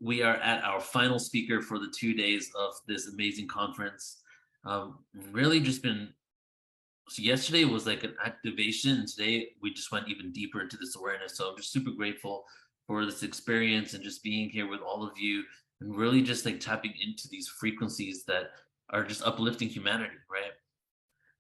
we are at our final speaker for the 2 days of this amazing conference. Really just been so yesterday was like an activation, and today we just went even deeper into this awareness. So I'm just super grateful for this experience and just being here with all of you and really just like tapping into these frequencies that are just uplifting humanity, right?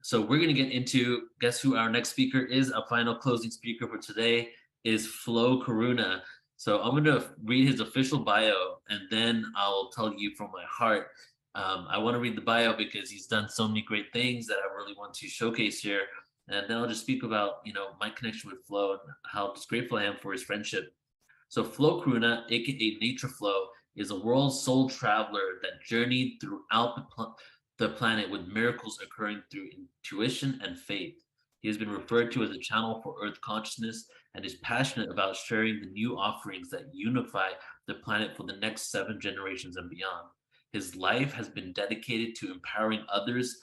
So we're going to get into guess who our next speaker is. Our final closing speaker for today is Flo Karuna. So I'm going to read his official bio and then I'll tell you from my heart. I want to read the bio because he's done so many great things that I really want to showcase here. And then I'll just speak about, my connection with Flo and how just grateful I am for his friendship. So Flo Karuna, aka Nature Flo, is a world soul traveler that journeyed throughout the planet with miracles occurring through intuition and faith. He has been referred to as a channel for Earth consciousness and is passionate about sharing the new offerings that unify the planet for the next 7 generations and beyond. His life has been dedicated to empowering others,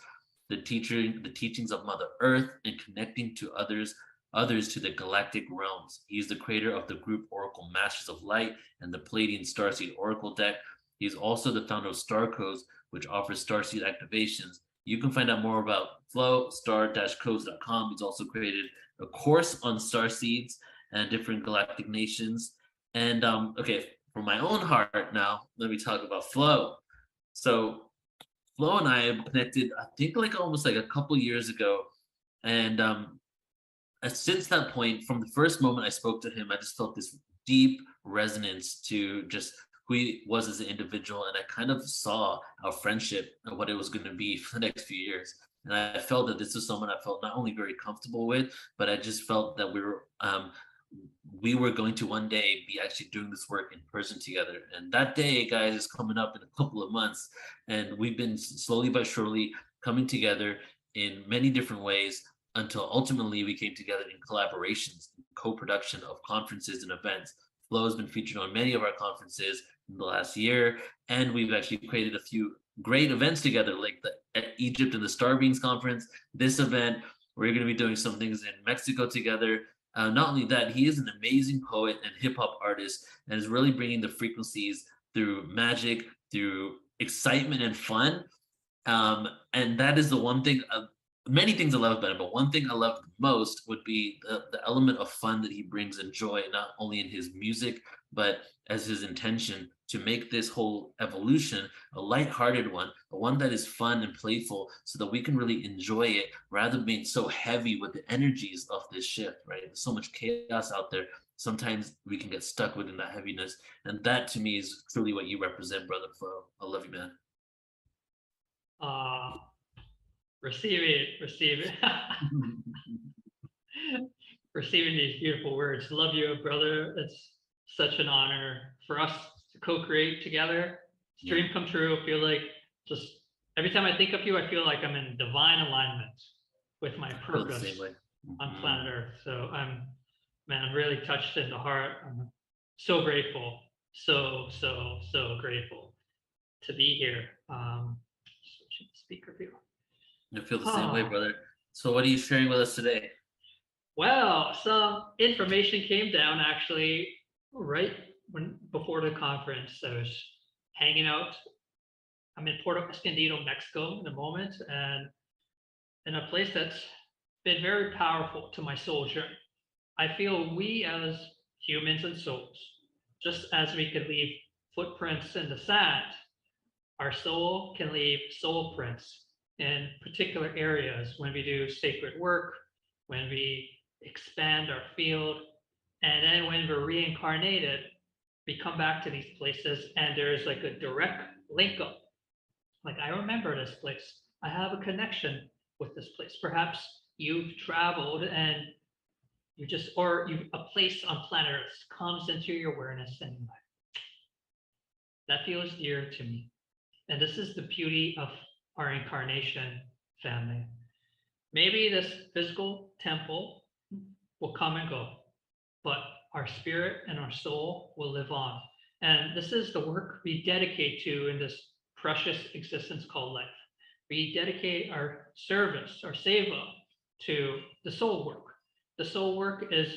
the teachings of Mother Earth, and connecting to others to the galactic realms. He is the creator of the group Oracle Masters of Light and the Pleiadian Starseed Oracle deck. He is also the founder of Star Codes, which offers starseed activations. You can find out more about Flo, star-codes.com. He's also created a course on starseeds and different galactic nations. And okay, for my own heart now, let me talk about Flo. So Flo and I connected, I think like almost like a couple years ago. And since that point, from the first moment I spoke to him, I just felt this deep resonance to just who he was as an individual. And I kind of saw our friendship and what it was going to be for the next few years. And I felt that this was someone I felt not only very comfortable with, but I just felt that we were going to one day be actually doing this work in person together. And that day, guys, is coming up in a couple of months. And we've been slowly but surely coming together in many different ways until ultimately we came together in collaborations, co-production of conferences and events. Flo has been featured on many of our conferences in the last year, and we've actually created a few great events together, like the Egypt and the Star Beings conference. This event, we're going to be doing some things in Mexico together. Not only that, he is an amazing poet and hip hop artist, and is really bringing the frequencies through magic, through excitement and fun. And that is the one thing. Many things I love about him, but one thing I love most would be the element of fun that he brings and joy, not only in his music, but as his intention to make this whole evolution a lighthearted one, a one that is fun and playful so that we can really enjoy it rather than being so heavy with the energies of this shift, right? There's so much chaos out there. Sometimes we can get stuck within that heaviness. And that to me is truly what you represent, Brother Flo. I love you, man. Receive it. Receiving these beautiful words. Love you, brother. It's such an honor for us to co-create together. Dream come true. I feel like just every time I think of you, I feel like I'm in divine alignment with my purpose on planet Earth. So I'm really touched in the heart. I'm so grateful. So grateful to be here. Switching the speaker view. I feel the same way, brother. So what are you sharing with us today? Well, some information came down actually right before the conference. I was hanging out. I'm in PortalToAscension, Mexico in the moment, and in a place that's been very powerful to my soul journey. I feel we as humans and souls, just as we could leave footprints in the sand, our soul can leave soul prints in particular areas when we do sacred work, when we expand our field, and then when we're reincarnated, we come back to these places and there's like a direct link up. Like, I remember this place. I have a connection with this place. Perhaps you've traveled and a place on planet Earth comes into your awareness and that feels dear to me. And this is the beauty of our incarnation, family. Maybe this physical temple will come and go, but our spirit and our soul will live on. And this is the work we dedicate to in this precious existence called life. We dedicate our service, our seva, to the soul work. The soul work is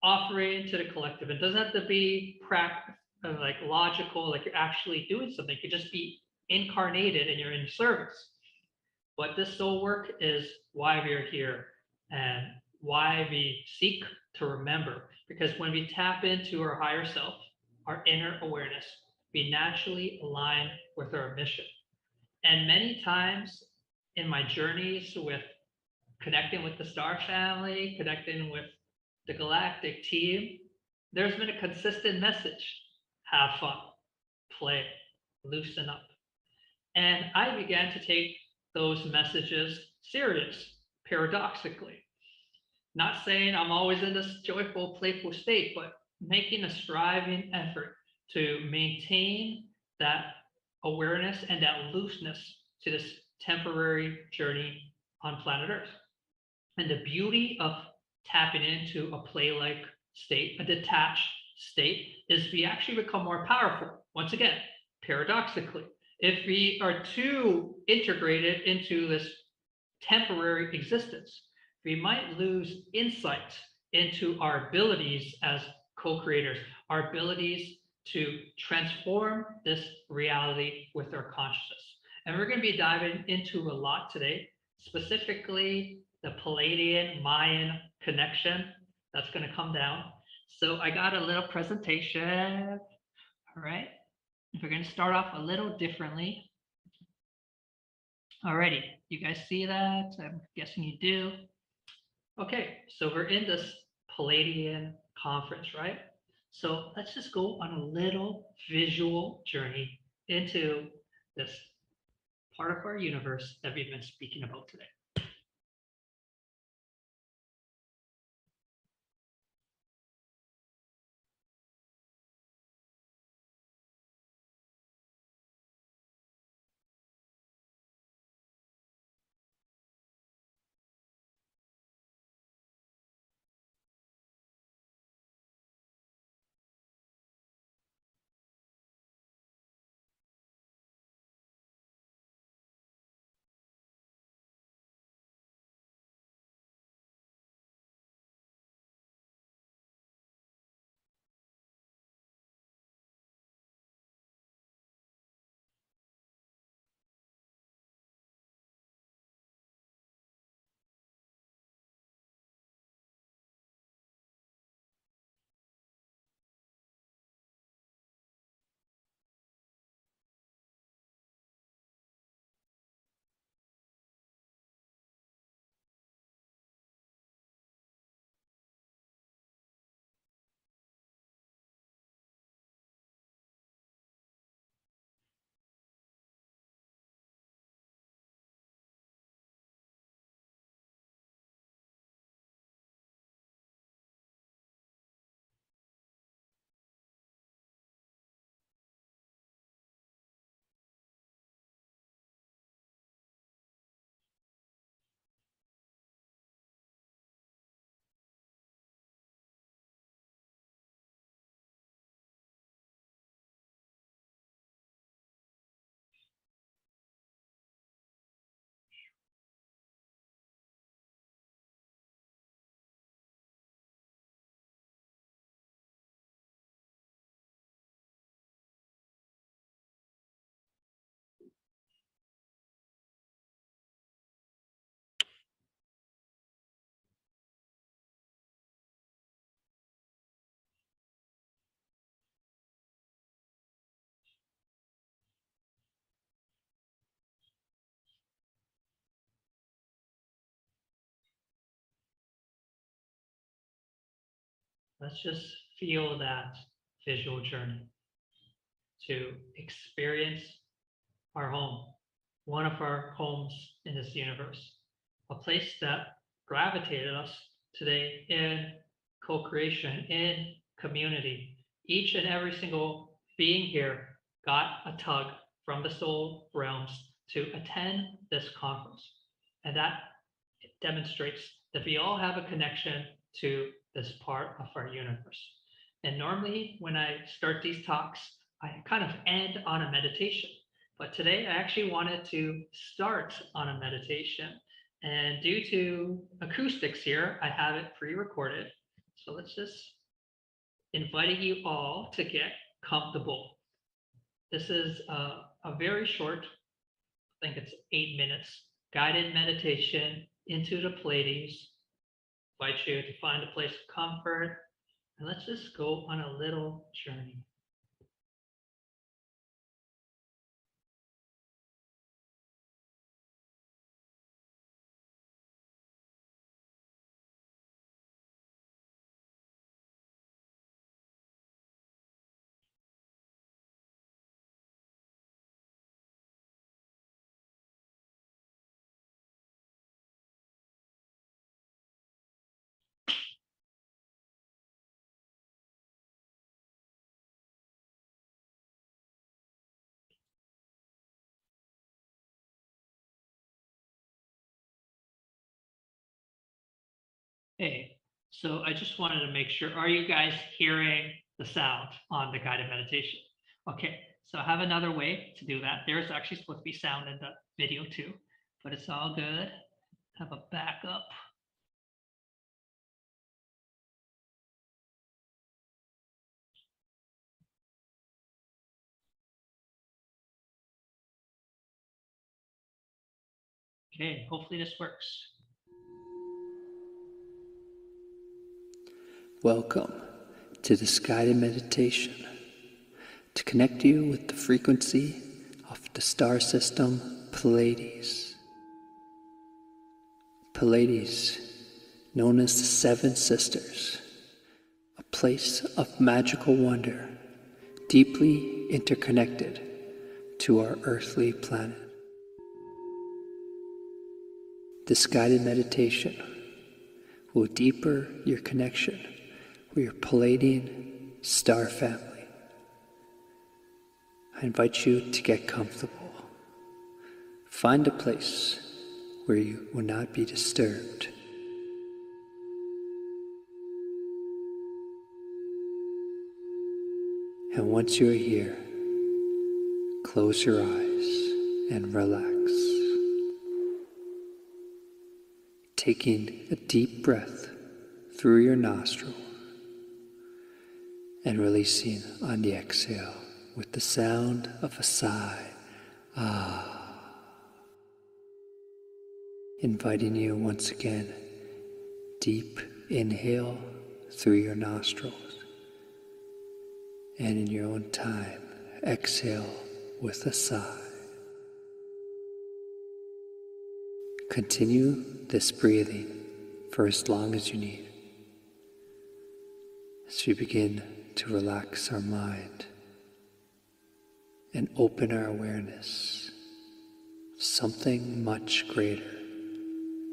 offering to the collective. It doesn't have to be like logical, like you're actually doing something. You could just be incarnated and you're in service. But this soul work is why we're here and why we seek to remember. Because when we tap into our higher self, our inner awareness, we naturally align with our mission. And many times in my journeys with connecting with the star family, connecting with the galactic team, there's been a consistent message: have fun, play, loosen up. And I began to take those messages serious, paradoxically. Not saying I'm always in this joyful, playful state, but making a striving effort to maintain that awareness and that looseness to this temporary journey on planet Earth. And the beauty of tapping into a play-like state, a detached state, is we actually become more powerful. Once again, paradoxically, if we are too integrated into this temporary existence, we might lose insight into our abilities as co-creators, our abilities to transform this reality with our consciousness. And we're going to be diving into a lot today, specifically the Pleiadian Mayan connection that's going to come down. So I got a little presentation. All right. We're going to start off a little differently. Alrighty, you guys see that? I'm guessing you do. Okay, so we're in this Pleiadian conference, right? So let's just go on a little visual journey into this part of our universe that we've been speaking about today. Let's just feel that visual journey to experience our home, one of our homes in this universe, a place that gravitated us today in co-creation, in community. Each and every single being here got a tug from the soul realms to attend this conference. And that demonstrates that we all have a connection to this part of our universe. And normally when I start these talks, I kind of end on a meditation. But today I actually wanted to start on a meditation. And due to acoustics here, I have it pre-recorded. So let's just inviting you all to get comfortable. This is a very short, I think it's 8 minutes, guided meditation into the Pleiades. Invite you to find a place of comfort, and let's just go on a little journey. Hey, so I just wanted to make sure, are you guys hearing the sound on the guided meditation? Okay, so I have another way to do that. There's actually supposed to be sound in the video too, but it's all good. Have a backup. Okay, hopefully this works. Welcome to this guided meditation to connect you with the frequency of the star system Pleiades. Pleiades, known as the Seven Sisters, a place of magical wonder, deeply interconnected to our earthly planet. This guided meditation will deepen your connection with your Pleiadian star family. I invite you to get comfortable. Find a place where you will not be disturbed. And once you are here, close your eyes and relax. Taking a deep breath through your nostril and releasing on the exhale with the sound of a sigh. Inviting you once again, deep inhale through your nostrils, and in your own time, exhale with a sigh. Continue this breathing for as long as you need, as we begin to relax our mind and open our awareness to something much greater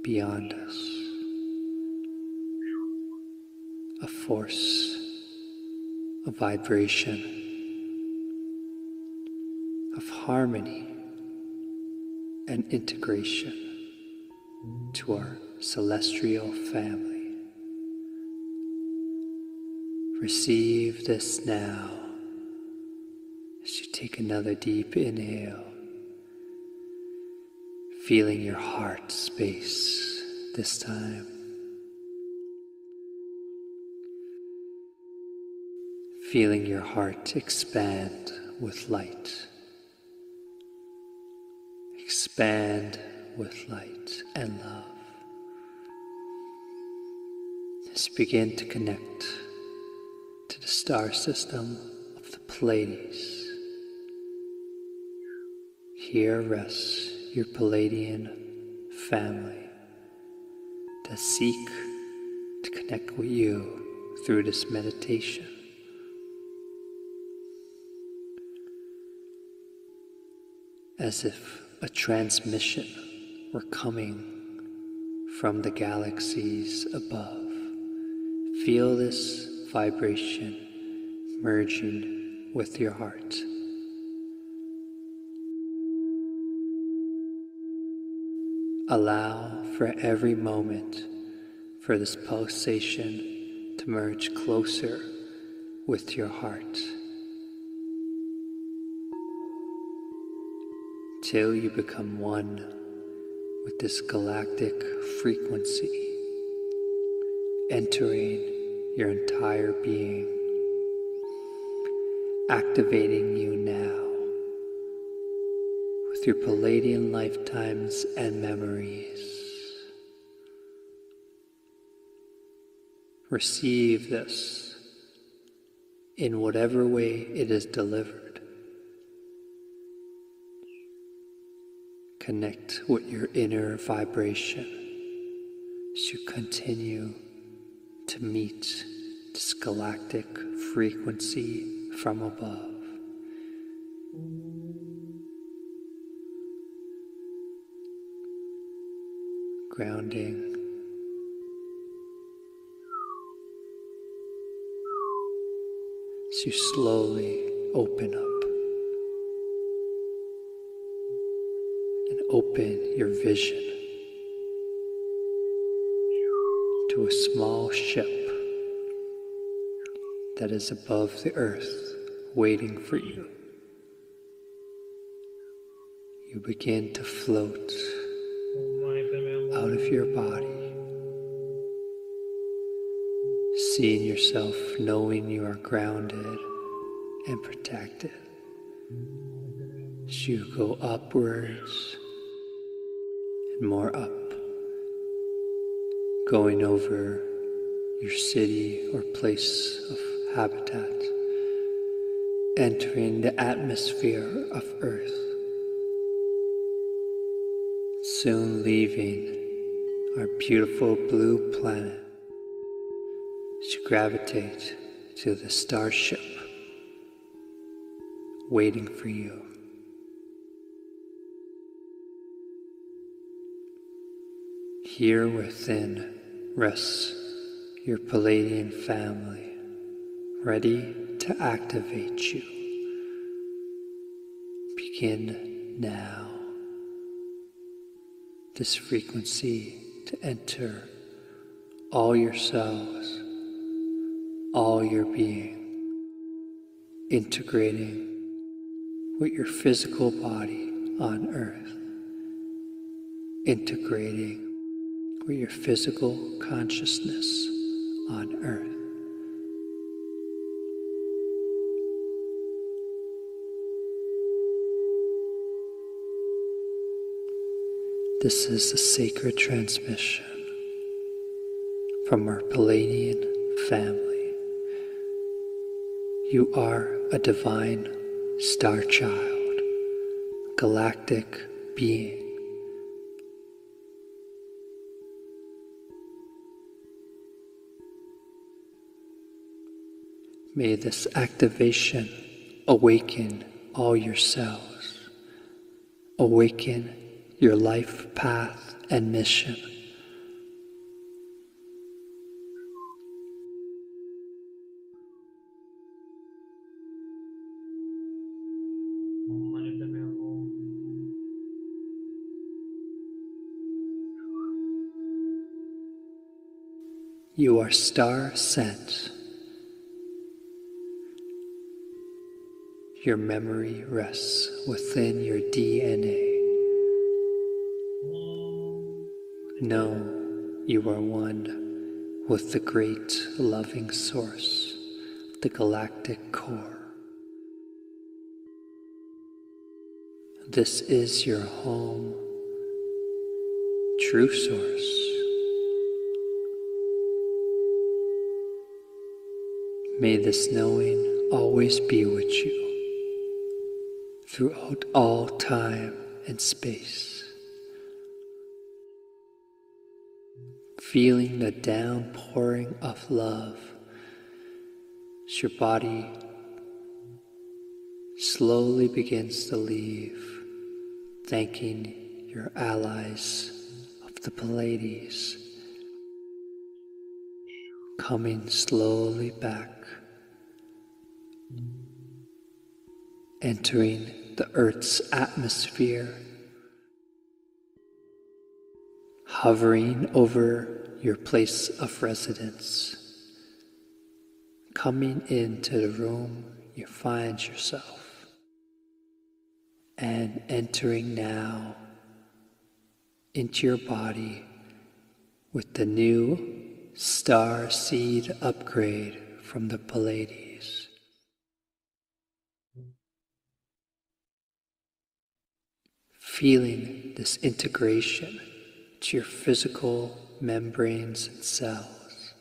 beyond us, a force, a vibration of harmony and integration to our celestial family. Receive this now as you take another deep inhale, feeling your heart space this time. Feeling your heart expand with light. Expand with light and love. As you begin to connect to the star system of the Pleiades. Here rests your Pleiadian family that seek to connect with you through this meditation. As if a transmission were coming from the galaxies above. Feel this vibration merging with your heart. Allow for every moment for this pulsation to merge closer with your heart, till you become one with this galactic frequency, entering your entire being, activating you now with your Pleiadian lifetimes and memories. Receive this in whatever way it is delivered. Connect with your inner vibration as you continue to meet this galactic frequency from above. Grounding. As you slowly open up and open your vision to a small ship that is above the earth waiting for you. You begin to float out of your body, seeing yourself knowing you are grounded and protected. As you go upwards and more up, going over your city or place of habitat, entering the atmosphere of Earth, soon leaving our beautiful blue planet as you gravitate to the starship waiting for you. Here within rests your Pleiadian family, ready to activate you. Begin now. This frequency to enter all your cells, all your being, integrating with your physical body on earth, integrating with your physical consciousness on earth. This is a sacred transmission from our Pleiadian family. You are a divine star child, galactic being. May this activation awaken all your cells, awaken your life path and mission. You are star sent. Your memory rests within your DNA. Know you are one with the great loving source, the galactic core. This is your home, true source. May this knowing always be with you throughout all time and space. Feeling the downpouring of love as your body slowly begins to leave, thanking your allies of the Pleiades, coming slowly back, entering the Earth's atmosphere, hovering over your place of residence, coming into the room you find yourself, and entering now into your body with the new star seed upgrade from the Pleiades. feeling this integration to your physical membranes and cells,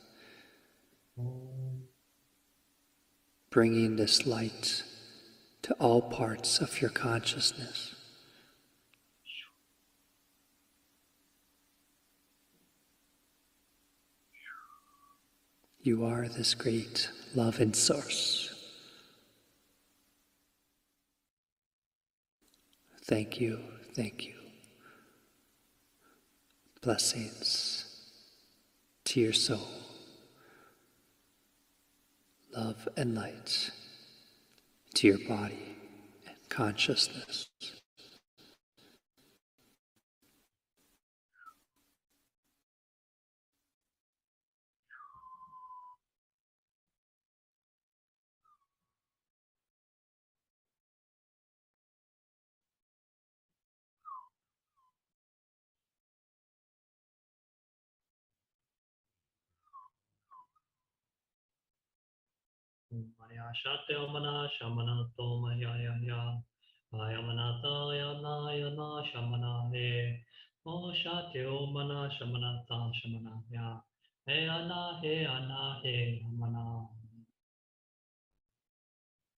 bringing this light to all parts of your consciousness. You are this great love and source. Thank you, thank you. Blessings to your soul. Love and light to your body and consciousness. Maya Shatya Mana Shamana To Maya Ya Ayamanata Yana Yana Shamana He O Shatya Mana Shamana Ta Shamana Ya He Ana He Mana.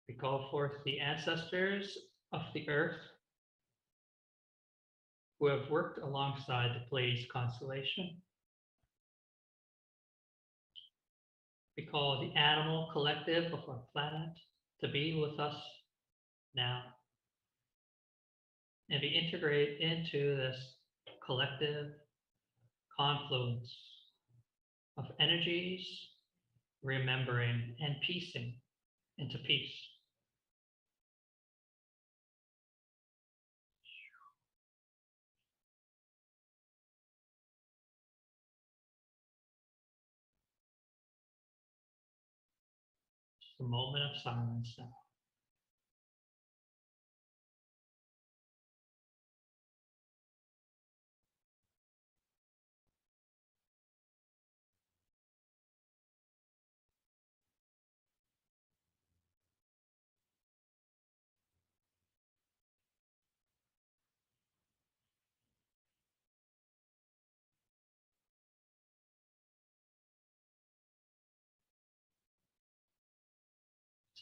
We call forth the ancestors of the earth who have worked alongside the Pleiades constellation. We call the animal collective of our planet to be with us now and be integrated into this collective confluence of energies, remembering and piecing into peace. Just a moment of silence now.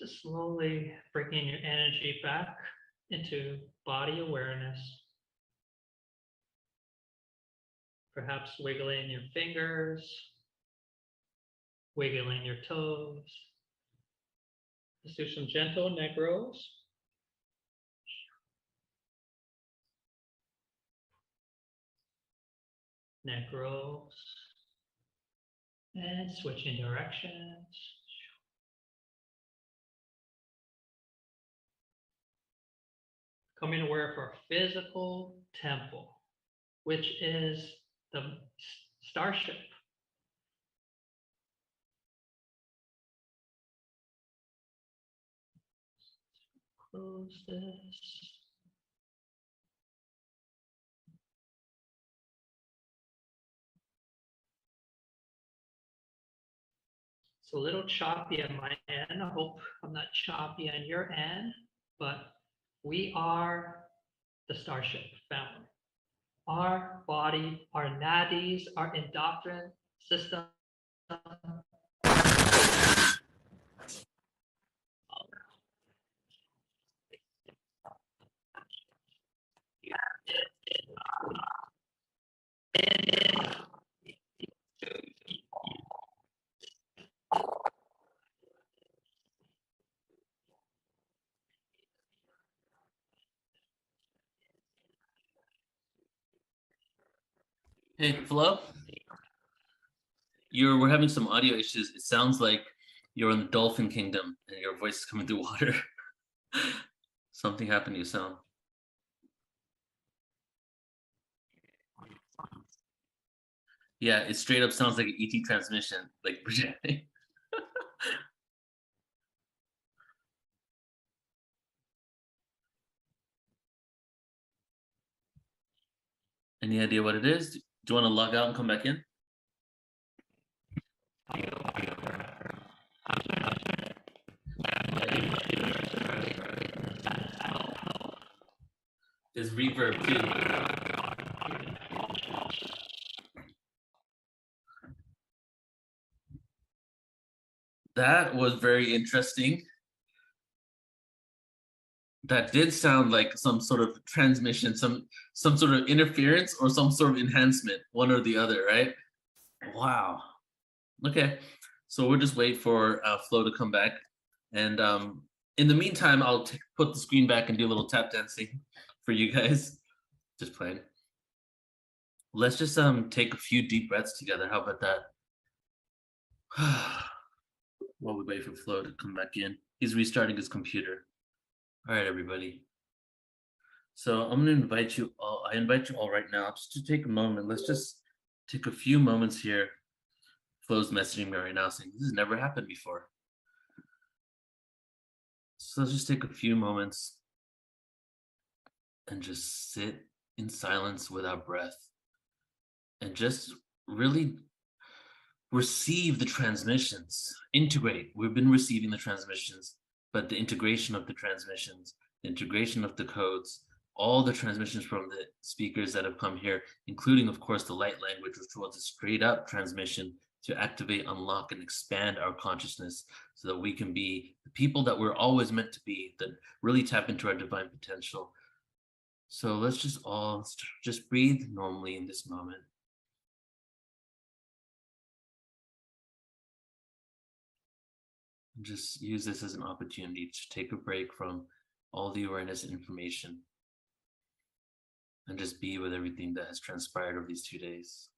Just slowly bringing your energy back into body awareness. Perhaps wiggling your fingers, wiggling your toes. Let's do some gentle neck rolls. Neck rolls. And switching directions. Coming aware of our physical temple, which is the starship. Close this. It's a little choppy on my end. I hope I'm not choppy on your end, but we are the starship family. Our body, our nadis, our endocrine system. Hey, Flo, we're having some audio issues. It sounds like you're in the dolphin kingdom and your voice is coming through water. Something happened to your sound. Yeah, it straight up sounds like an ET transmission, like projecting. Any idea what it is? Do you want to log out and come back in? Is reverb too. That was very interesting. That did sound like some sort of transmission, some sort of interference or some sort of enhancement, one or the other, right? Wow. Okay. So we'll just wait for Flo to come back. And in the meantime, I'll put the screen back and do a little tap dancing for you guys. Just playing. Let's just take a few deep breaths together. How about that? While we wait for Flo to come back in. He's restarting his computer. All right, everybody. So I'm gonna invite you all. I invite you all right now just to take a moment. Let's just take a few moments here. Flo's messaging me right now saying this has never happened before. So let's just take a few moments and just sit in silence without breath and just really receive the transmissions, integrate. We've been receiving the transmissions, but the integration of the transmissions, the integration of the codes, all the transmissions from the speakers that have come here, including, of course, the light language, which was a straight up transmission to activate, unlock, and expand our consciousness so that we can be the people that we're always meant to be, that really tap into our divine potential. So let's just all just breathe normally in this moment. Just use this as an opportunity to take a break from all the awareness and information and just be with everything that has transpired over these 2 days.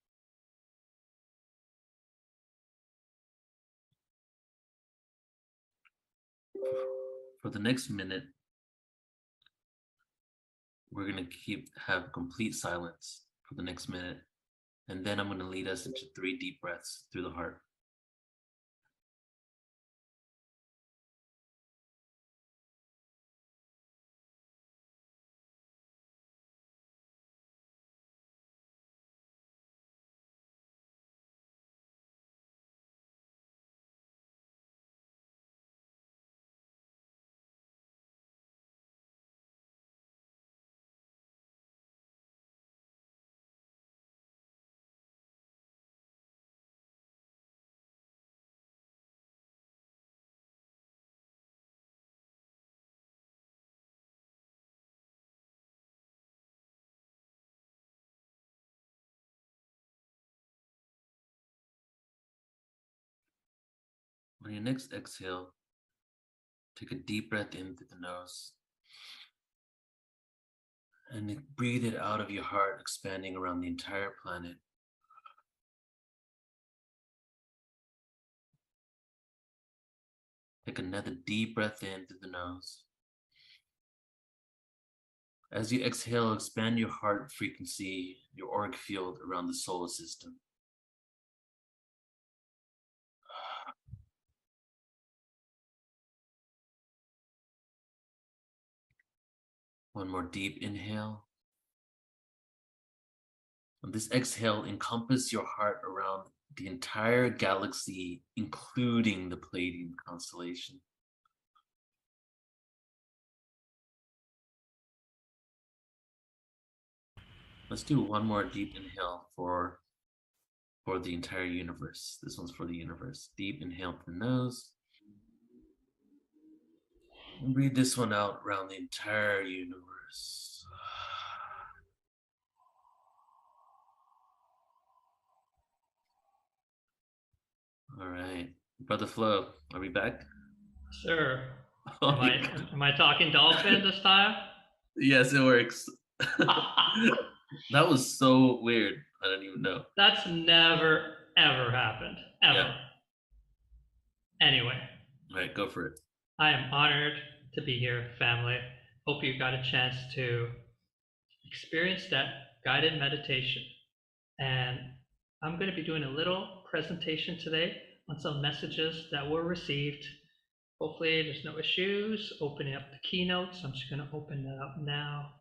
For the next minute, we're going to have complete silence for the next minute, and then I'm going to lead us into 3 deep breaths through the heart. On your next exhale, take a deep breath in through the nose and breathe it out of your heart, expanding around the entire planet. Take another deep breath in through the nose. As you exhale, expand your heart frequency, your auric field around the solar system. One more deep inhale. On this exhale, encompass your heart around the entire galaxy, including the Pleiadian constellation. Let's do one more deep inhale for the entire universe. This one's for the universe. Deep inhale through the nose. And breathe this one out around the entire universe. All right. Brother Flo, are we back? Sir, Oh, am I talking dolphin this time? Yes, it works. That was so weird. I don't even know. That's never, ever happened. Ever. Yeah. Anyway. All right, go for it. I am honored to be here, family. Hope you got a chance to experience that guided meditation. And I'm going to be doing a little presentation today on some messages that were received. Hopefully there's no issues. Opening up the keynotes. I'm just going to open that up now.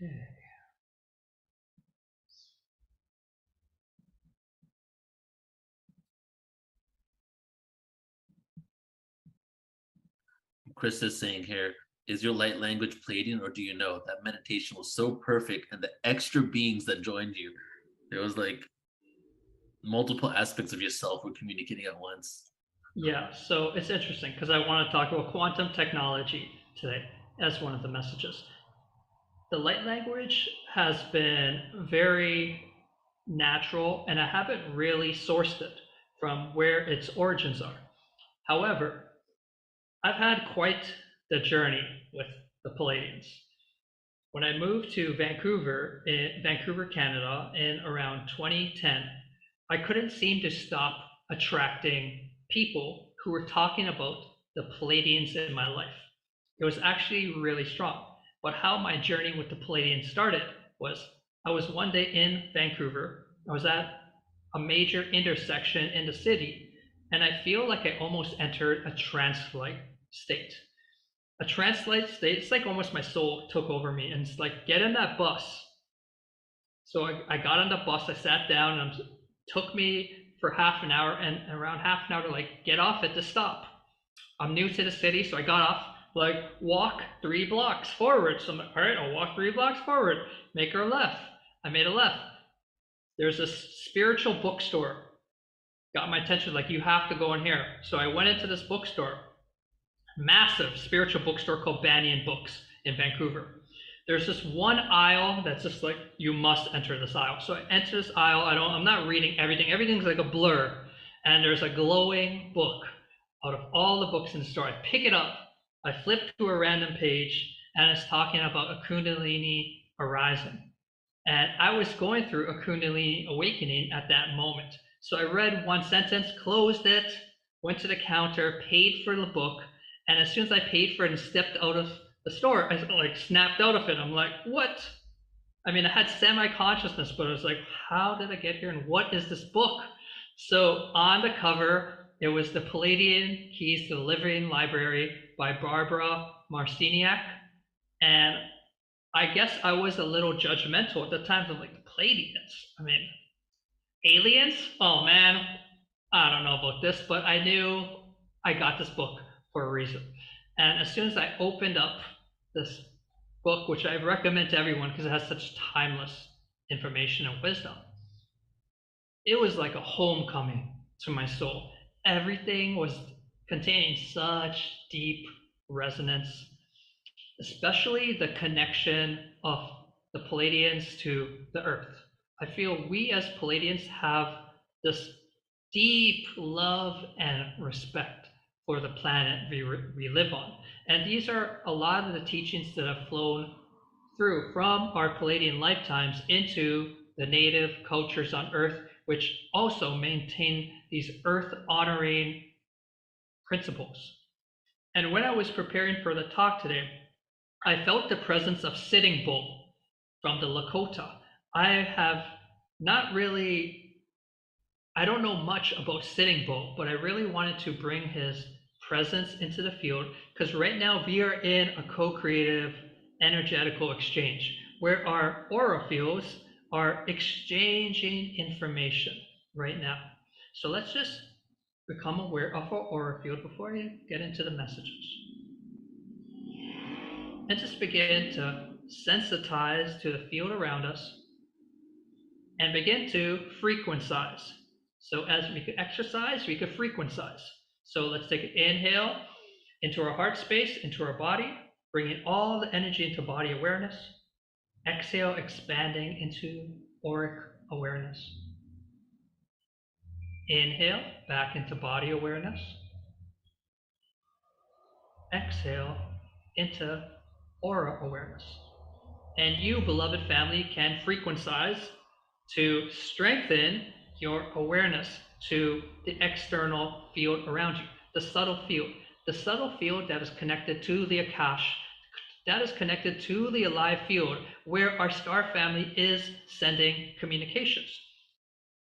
Okay. Chris is saying here, is your light language Pleiadian, or do you know that meditation was so perfect and the extra beings that joined you, there was like multiple aspects of yourself were communicating at once. Yeah, so it's interesting because I want to talk about quantum technology today as one of the messages. The light language has been very natural, and I haven't really sourced it from where its origins are. However, I've had quite the journey with the Pleiadians. When I moved to Vancouver, Canada, in around 2010, I couldn't seem to stop attracting people who were talking about the Pleiadians in my life. It was actually really strong. But how my journey with the Pleiadians started was I was one day in Vancouver. I was at a major intersection in the city, and I feel like I almost entered a trance-like state. A trance-like state, it's like almost my soul took over me, and it's like, get in that bus. So I got on the bus, I sat down, and it took me for half an hour, and around half an hour to like get off at the stop. I'm new to the city, so I got off, like walk 3 blocks forward. So I'm like, all right, I'll walk 3 blocks forward, make a left. I made a left. There's a spiritual bookstore. Got my attention, like, you have to go in here. So I went into this bookstore, massive spiritual bookstore called Banyan Books in Vancouver. There's this one aisle that's just like, you must enter this aisle. So I enter this aisle. I'm not reading everything. Everything's like a blur. And there's a glowing book out of all the books in the store. I pick it up. I flip to a random page, and it's talking about a Kundalini arising. And I was going through a Kundalini awakening at that moment. So I read one sentence, closed it, went to the counter, paid for the book. And as soon as I paid for it and stepped out of the store, I like snapped out of it. I'm like, what? I mean, I had semi-consciousness, but I was like, how did I get here? And what is this book? So on the cover, it was The Pleiadian Keys to the Living Library by Barbara Marciniak. And I guess I was a little judgmental at the time. I'm like, the Pleiadians? I mean, aliens? Oh man, I don't know about this, but I knew I got this book for a reason. And as soon as I opened up this book, which I recommend to everyone because it has such timeless information and wisdom, it was like a homecoming to my soul. Everything was containing such deep resonance, especially the connection of the Pleiadians to the earth. I feel we as Pleiadians have this deep love and respect for the planet we live on. And these are a lot of the teachings that have flown through from our Pleiadian lifetimes into the native cultures on earth, which also maintain these earth honoring principles. And when I was preparing for the talk today, I felt the presence of Sitting Bull from the Lakota. I don't know much about Sitting Bull, but I really wanted to bring his presence into the field because right now we are in a co-creative energetical exchange where our aura fields are exchanging information right now. So let's just become aware of our aura field before I get into the messages. And just begin to sensitize to the field around us and begin to frequencize. So as we could exercise, we could frequencize. So let's take an inhale into our heart space, into our body, bringing all the energy into body awareness. Exhale, expanding into auric awareness. Inhale, back into body awareness. Exhale, into aura awareness. And you, beloved family, can frequencize to strengthen your awareness to the external field around you, the subtle field that is connected to the Akash, that is connected to the alive field where our star family is sending communications.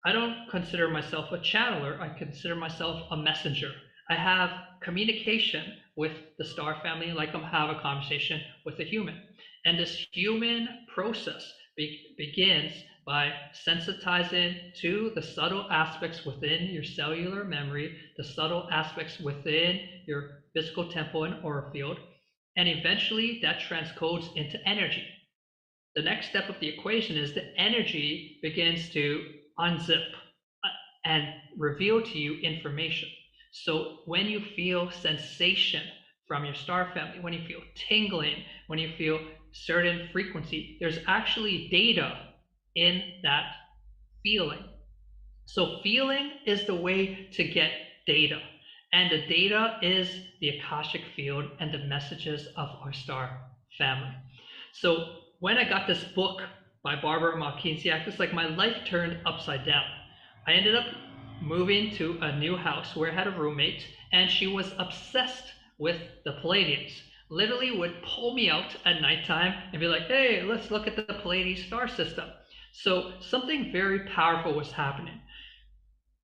I don't consider myself a channeler, I consider myself a messenger. I have communication with the star family like I'm having a conversation with a human. And this human process begins by sensitizing to the subtle aspects within your cellular memory, the subtle aspects within your physical temple and aura field, and eventually that transcodes into energy. The next step of the equation is the energy begins to unzip and reveal to you information. So when you feel sensation from your star family, when you feel tingling, when you feel certain frequency, there's actually data in that feeling. So feeling is the way to get data. And the data is the Akashic field and the messages of our star family. So when I got this book by Barbara Malkinsiak, it's like my life turned upside down. I ended up moving to a new house where I had a roommate, and she was obsessed with the Pleiadians. Literally would pull me out at nighttime and be like, hey, let's look at the Pleiades star system. So something very powerful was happening.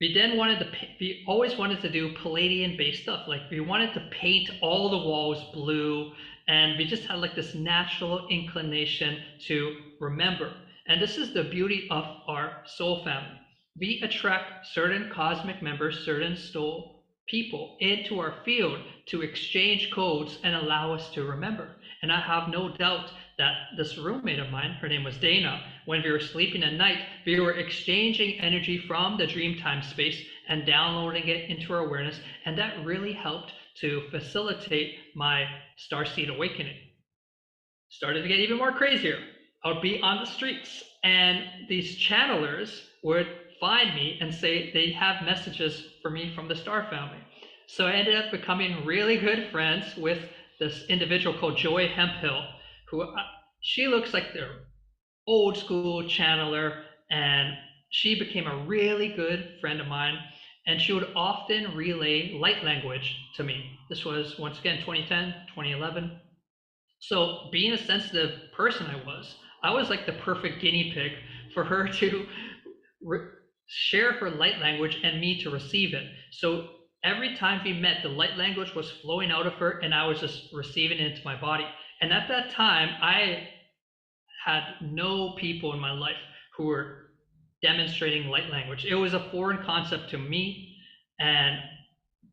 We always wanted to do Palladian based stuff. Like we wanted to paint all the walls blue, and we just had like this natural inclination to remember. And this is the beauty of our soul family. We attract certain cosmic members, certain soul people into our field to exchange codes and allow us to remember. And I have no doubt that this roommate of mine, her name was Dana, when we were sleeping at night, we were exchanging energy from the dream time space and downloading it into our awareness. And that really helped to facilitate my starseed awakening. Started to get even more crazier. I would be on the streets and these channelers would find me and say they have messages for me from the star family. So I ended up becoming really good friends with this individual called Joy Hemphill, who she looks like the old school channeler, and she became a really good friend of mine, and she would often relay light language to me. This was once again 2010, 2011. So being a sensitive person I was like the perfect guinea pig for her to share her light language and me to receive it. So every time we met, the light language was flowing out of her and I was just receiving it into my body. And at that time, I had no people in my life who were demonstrating light language. It was a foreign concept to me,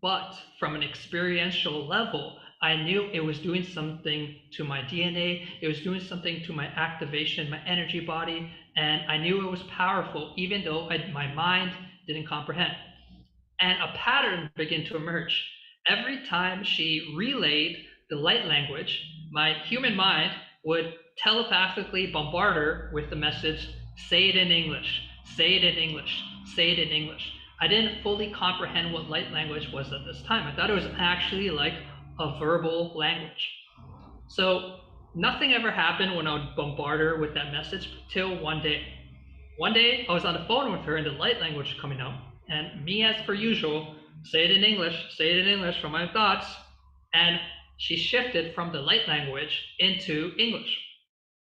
but from an experiential level, I knew it was doing something to my DNA. It was doing something to my activation, my energy body, and I knew it was powerful, even though my mind didn't comprehend. And a pattern began to emerge. Every time she relayed the light language, my human mind would telepathically bombard her with the message, say it in English, say it in English, say it in English. I didn't fully comprehend what light language was at this time. I thought it was actually like a verbal language. So nothing ever happened when I would bombard her with that message till one day. One day I was on the phone with her and the light language coming out, and me as per usual, say it in English from my thoughts, and she shifted from the light language into English.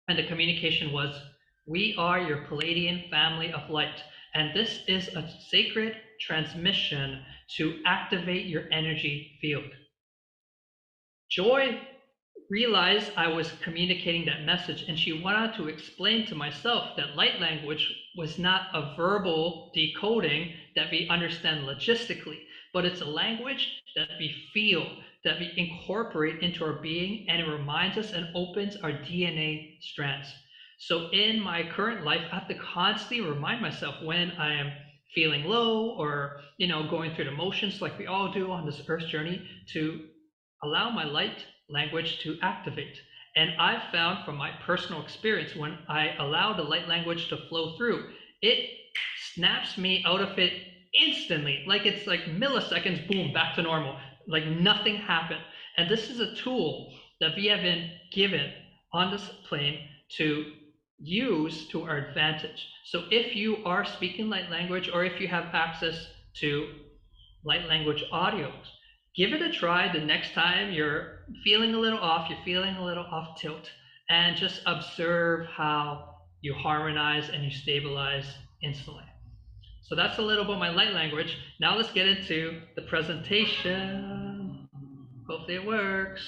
And the communication was, we are your Pleiadian family of light, and this is a sacred transmission to activate your energy field. Joy realized I was communicating that message, and she wanted to explain to myself that light language was not a verbal decoding that we understand logistically, but it's a language that we feel, that we incorporate into our being, and it reminds us and opens our DNA strands. So in my current life, I have to constantly remind myself when I am feeling low or going through the motions like we all do on this earth journey, to allow my light language to activate. And I've found from my personal experience, when I allow the light language to flow through, it snaps me out of it instantly. Like it's like milliseconds, boom, back to normal. Like nothing happened. And this is a tool that we have been given on this plane to use to our advantage. So if you are speaking light language, or if you have access to light language audios, give it a try the next time you're feeling a little off, tilt, and just observe how you harmonize and you stabilize instantly. So that's a little bit of my light language. Now let's get into the presentation. Hopefully it works.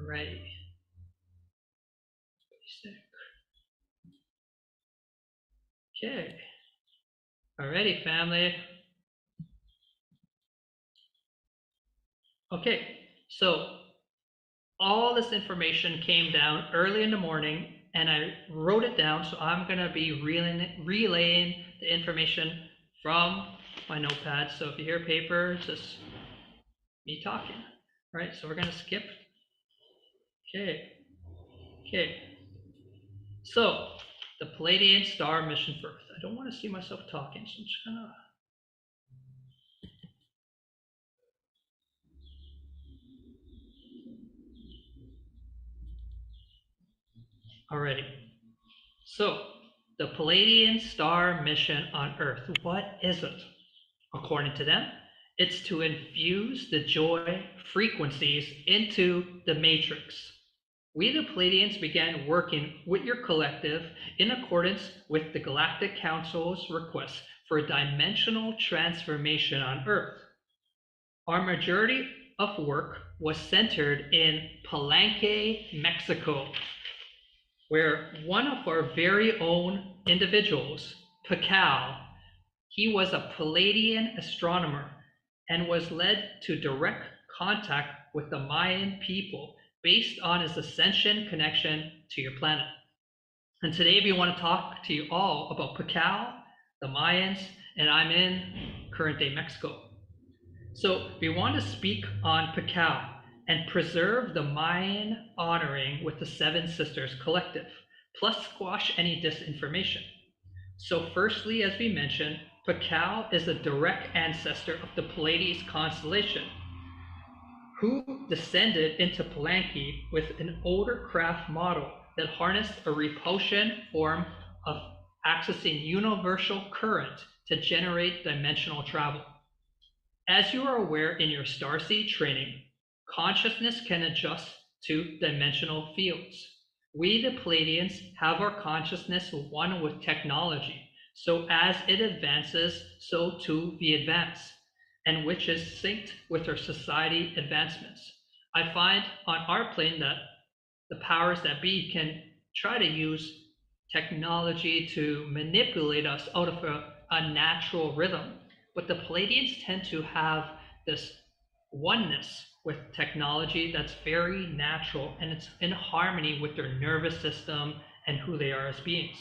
Right. Okay. Alrighty, family. Okay, so all this information came down early in the morning and I wrote it down. So I'm going to be relaying the information from my notepad. So if you hear paper, it's just me talking. All right, so we're going to skip. Okay. Okay. So the Pleiadian star mission for Earth. I don't want to see myself talking, so I'm just going to. Alrighty. So the Pleiadian star mission on Earth, what is it? According to them, it's to infuse the joy frequencies into the matrix. We, the Pleiadians, began working with your collective in accordance with the Galactic Council's request for a dimensional transformation on Earth. Our majority of work was centered in Palenque, Mexico, where one of our very own individuals, Pacal, he was a Pleiadian astronomer and was led to direct contact with the Mayan people based on his ascension connection to your planet. And today we want to talk to you all about Pacal, the Mayans, and I'm in current day Mexico. So we want to speak on Pacal and preserve the Mayan honoring with the Seven Sisters Collective, plus squash any disinformation. So firstly, as we mentioned, Pacal is a direct ancestor of the Pleiades constellation, who descended into Palenque with an older craft model that harnessed a repulsion form of accessing universal current to generate dimensional travel. As you are aware in your starseed training, consciousness can adjust to dimensional fields. We, the Pleiadians, have our consciousness one with technology. So as it advances, so too we advance, and which is synced with our society advancements. I find on our plane that the powers that be can try to use technology to manipulate us out of a natural rhythm. But the Pleiadians tend to have this oneness with technology that's very natural and it's in harmony with their nervous system and who they are as beings.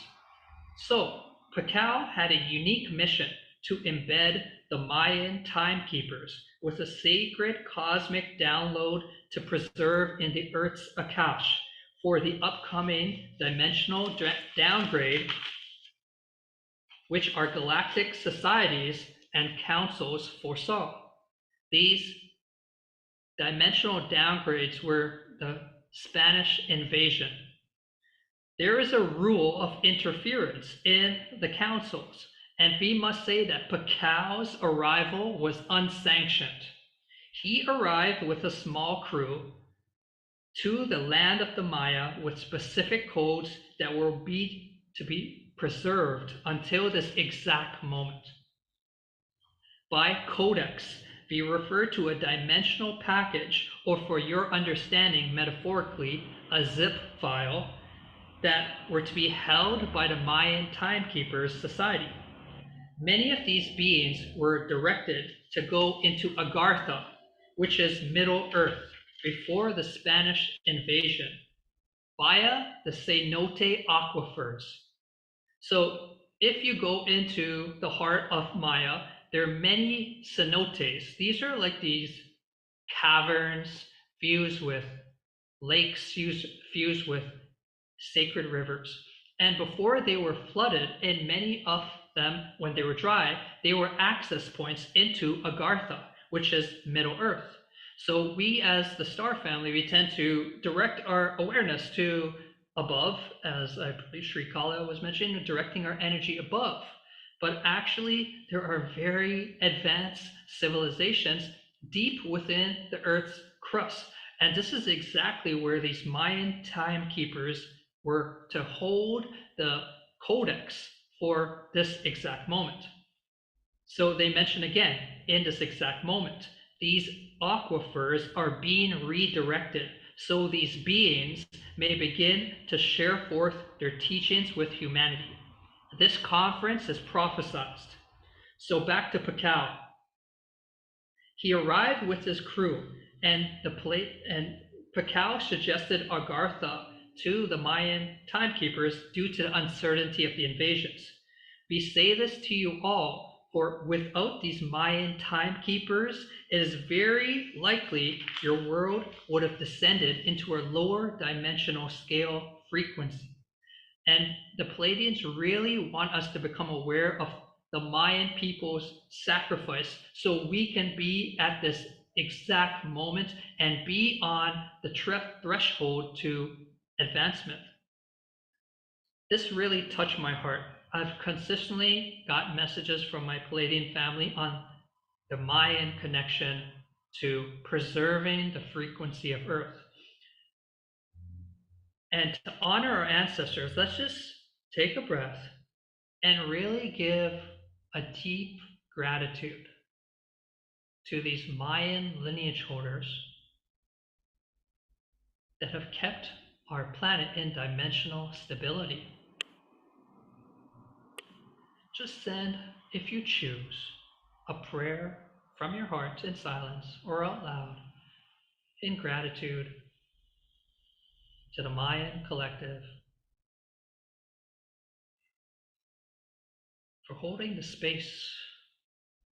So Pacal had a unique mission to embed the Mayan timekeepers with a sacred cosmic download to preserve in the Earth's Akash for the upcoming dimensional downgrade, which our galactic societies and councils foresaw. These dimensional downgrades were the Spanish invasion. There is a rule of interference in the councils, and we must say that Pacal's arrival was unsanctioned. He arrived with a small crew to the land of the Maya with specific codes that will be to be preserved until this exact moment. By codex, we refer to a dimensional package, or for your understanding, metaphorically, a zip file that were to be held by the Mayan Timekeepers Society. Many of these beings were directed to go into Agartha, which is Middle Earth, before the Spanish invasion, via the cenote aquifers. So if you go into the heart of Maya, there are many cenotes. These are like these caverns fused with lakes, fused with sacred rivers. And before they were flooded, and many of them, when they were dry, they were access points into Agartha, which is Middle Earth. So we, as the star family, we tend to direct our awareness to above, as I believe Sri Kala was mentioning, directing our energy above. But actually, there are very advanced civilizations deep within the Earth's crust. And this is exactly where these Mayan timekeepers were to hold the codex for this exact moment. So they mention again, in this exact moment, these aquifers are being redirected so these beings may begin to share forth their teachings with humanity. This conference is prophesized. So back to Pacau. He arrived with his crew, and Pacau suggested Agartha to the Mayan timekeepers due to the uncertainty of the invasions. We say this to you all, for without these Mayan timekeepers, it is very likely your world would have descended into a lower dimensional scale frequency. And the Pleiadians really want us to become aware of the Mayan people's sacrifice so we can be at this exact moment and be on the threshold to advancement. This really touched my heart. I've consistently got messages from my Pleiadian family on the Mayan connection to preserving the frequency of Earth. And to honor our ancestors, let's just take a breath and really give a deep gratitude to these Mayan lineage holders that have kept our planet in dimensional stability. Just send, if you choose, a prayer from your heart in silence or out loud in gratitude to the Mayan collective for holding the space,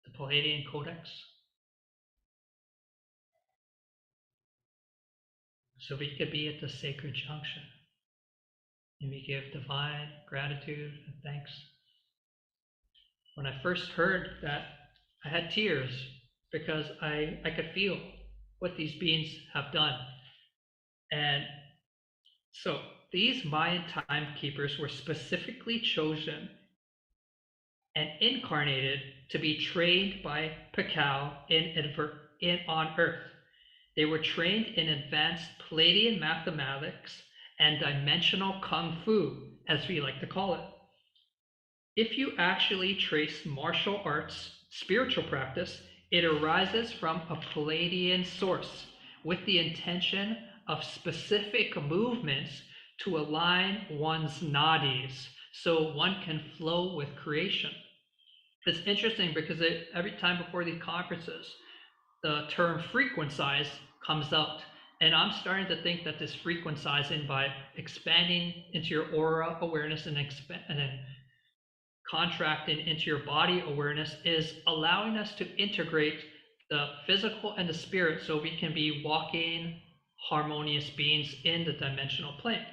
the Pleiadian Codex, so we could be at the sacred junction. And we give divine gratitude and thanks. When I first heard that, I had tears because I could feel what these beings have done. And so these Mayan timekeepers were specifically chosen and incarnated to be trained by Pacau on Earth. They were trained in advanced Pleiadian mathematics and dimensional kung fu, as we like to call it. If you actually trace martial arts spiritual practice, it arises from a Pleiadian source with the intention of specific movements to align one's nadis so one can flow with creation. It's interesting because every time before these conferences, the term frequensize comes out. And I'm starting to think that this frequencizing, by expanding into your aura awareness and then contracting into your body awareness, is allowing us to integrate the physical and the spirit so we can be walking harmonious beings in the dimensional plane.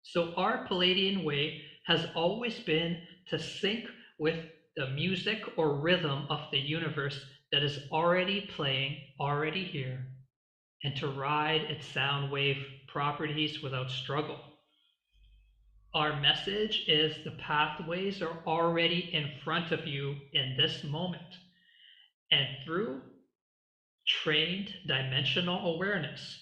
So our Pleiadian way has always been to sync with the music or rhythm of the universe that is already playing, already here, and to ride its sound wave properties without struggle. Our message is the pathways are already in front of you in this moment. And through trained dimensional awareness,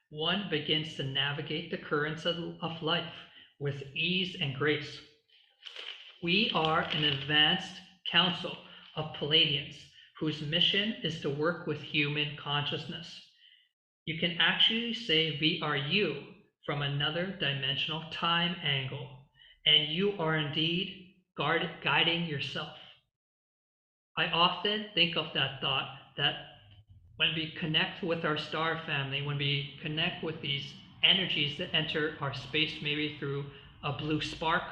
one begins to navigate the currents of life with ease and grace. We are an advanced council of Pleiadians whose mission is to work with human consciousness. You can actually say we are you from another dimensional time angle, and you are indeed guiding yourself. I often think of that thought that when we connect with our star family, when we connect with these energies that enter our space, maybe through a blue spark,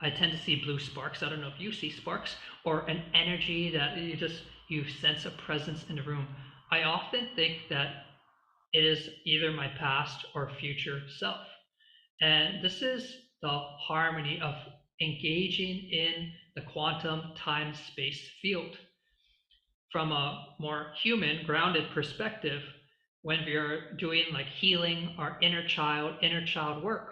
I tend to see blue sparks. I don't know if you see sparks, or an energy that you sense a presence in the room. I often think that it is either my past or future self. And this is the harmony of engaging in the quantum time-space field. From a more human, grounded perspective, when we are doing like healing our inner child work,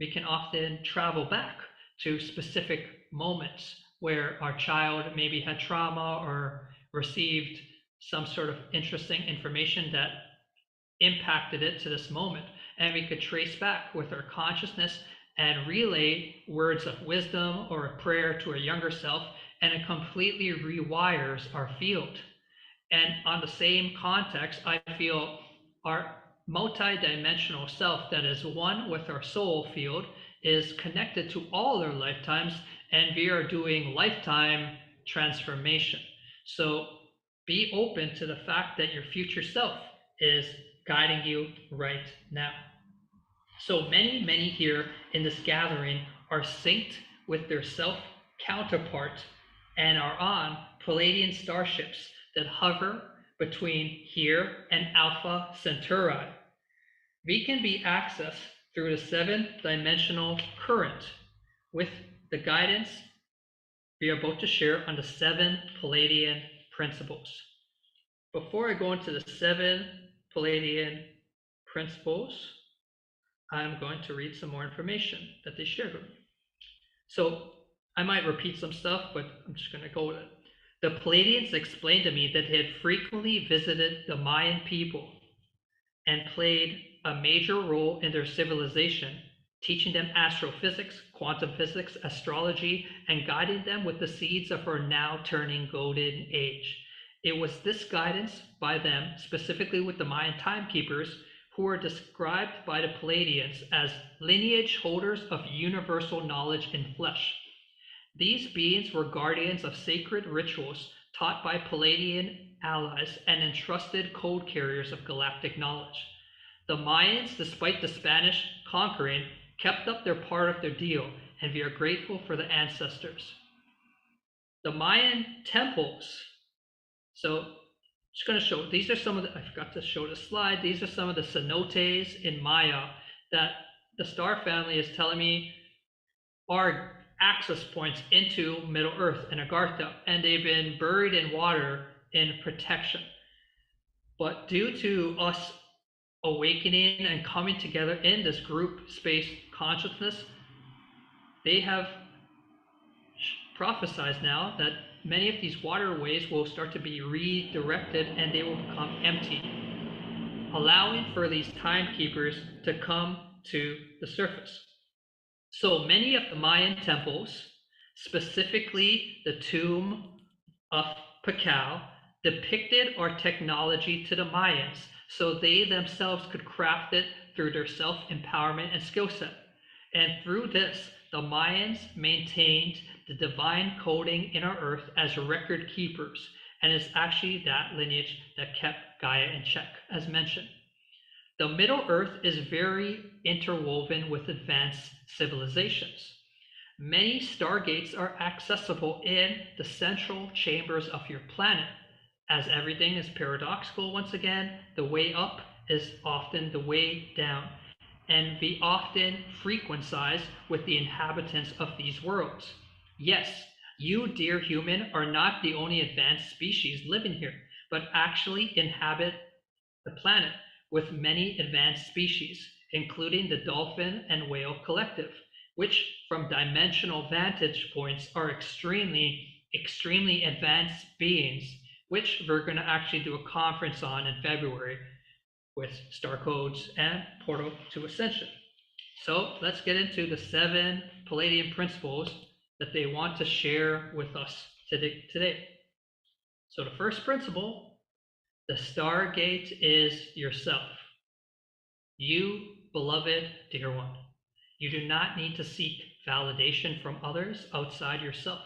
we can often travel back to specific moments where our child maybe had trauma or received some sort of interesting information that impacted it to this moment. And we could trace back with our consciousness and relay words of wisdom or a prayer to a younger self, and it completely rewires our field. And on the same context, I feel our multi-dimensional self that is one with our soul field is connected to all our lifetimes and we are doing lifetime transformation. So be open to the fact that your future self is guiding you right now. So many here in this gathering are synced with their self counterpart and are on Pleiadian starships that hover between here and Alpha Centauri. We can be accessed through the 7-dimensional current with the guidance we are about to share on the 7 Pleiadian principles. Before I go into the 7 Pleiadian principles, I'm going to read some more information that they shared with me. So I might repeat some stuff, but I'm just going to go with it. The Pleiadians explained to me that they had frequently visited the Mayan people and played a major role in their civilization, teaching them astrophysics, quantum physics, astrology, and guiding them with the seeds of our now turning golden age. It was this guidance by them, specifically with the Mayan timekeepers, who were described by the Pleiadians as lineage holders of universal knowledge in flesh. These beings were guardians of sacred rituals taught by Pleiadian allies and entrusted code carriers of galactic knowledge. The Mayans, despite the Spanish conquering, kept up their part of their deal, and we are grateful for the ancestors. The Mayan temples. So, just going to show, these are some of the, I forgot to show the slide, these are some of the cenotes in Maya that the star family is telling me are access points into Middle Earth and Agartha, and they've been buried in water in protection. But due to us awakening and coming together in this group space consciousness, they have prophesied now that many of these waterways will start to be redirected and they will become empty, allowing for these timekeepers to come to the surface. So many of the Mayan temples, specifically the tomb of Pakal, depicted our technology to the Mayans so they themselves could craft it through their self-empowerment and skill set. And through this, the Mayans maintained the divine coding in our earth as record keepers, and it's actually that lineage that kept Gaia in check, as mentioned. The Middle Earth is very interwoven with advanced civilizations. Many stargates are accessible in the central chambers of your planet. As everything is paradoxical, once again, the way up is often the way down. And we often frequentize with the inhabitants of these worlds. Yes, you, dear human, are not the only advanced species living here, but actually inhabit the planet with many advanced species, including the dolphin and whale collective, which from dimensional vantage points are extremely advanced beings, which we're going to actually do a conference on in February with Star Codes and Portal to Ascension. So let's get into the 7 Pleiadian principles that they want to share with us today. So the first principle, the Stargate is yourself. You, beloved dear one, you do not need to seek validation from others outside yourself,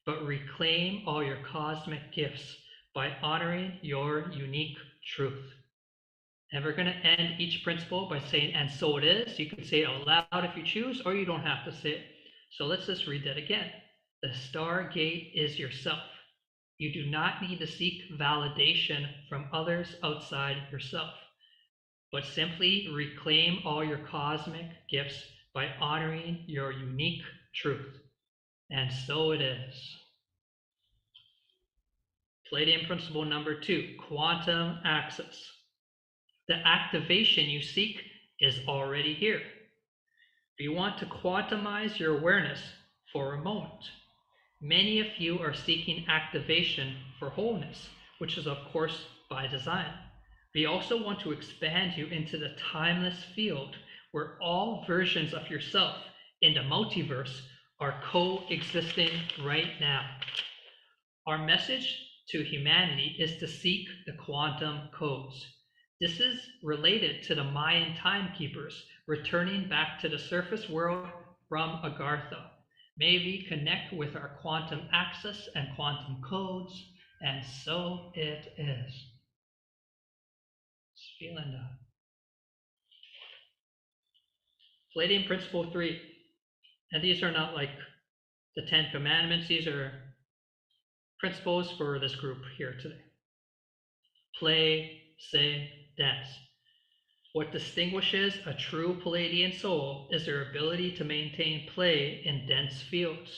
but reclaim all your cosmic gifts by honoring your unique truth. And we're going to end each principle by saying, and so it is. You can say it out loud if you choose, or you don't have to say it. So let's just read that again. The Stargate is yourself. You do not need to seek validation from others outside yourself, but simply reclaim all your cosmic gifts by honoring your unique truth. And so it is. Pleiadian principle number 2, quantum access. The activation you seek is already here. If you want to quantumize your awareness for a moment, many of you are seeking activation for wholeness, which is of course by design. We also want to expand you into the timeless field where all versions of yourself in the multiverse are coexisting right now. Our message to humanity is to seek the quantum codes. This is related to the Mayan timekeepers returning back to the surface world from Agartha. May we connect with our quantum access and quantum codes, and so it is. Just feeling that. Palladian Principle 3. And these are not like the 10 Commandments. These are principles for this group here today. Play, sing, dance. What distinguishes a true Palladian soul is their ability to maintain play in dense fields.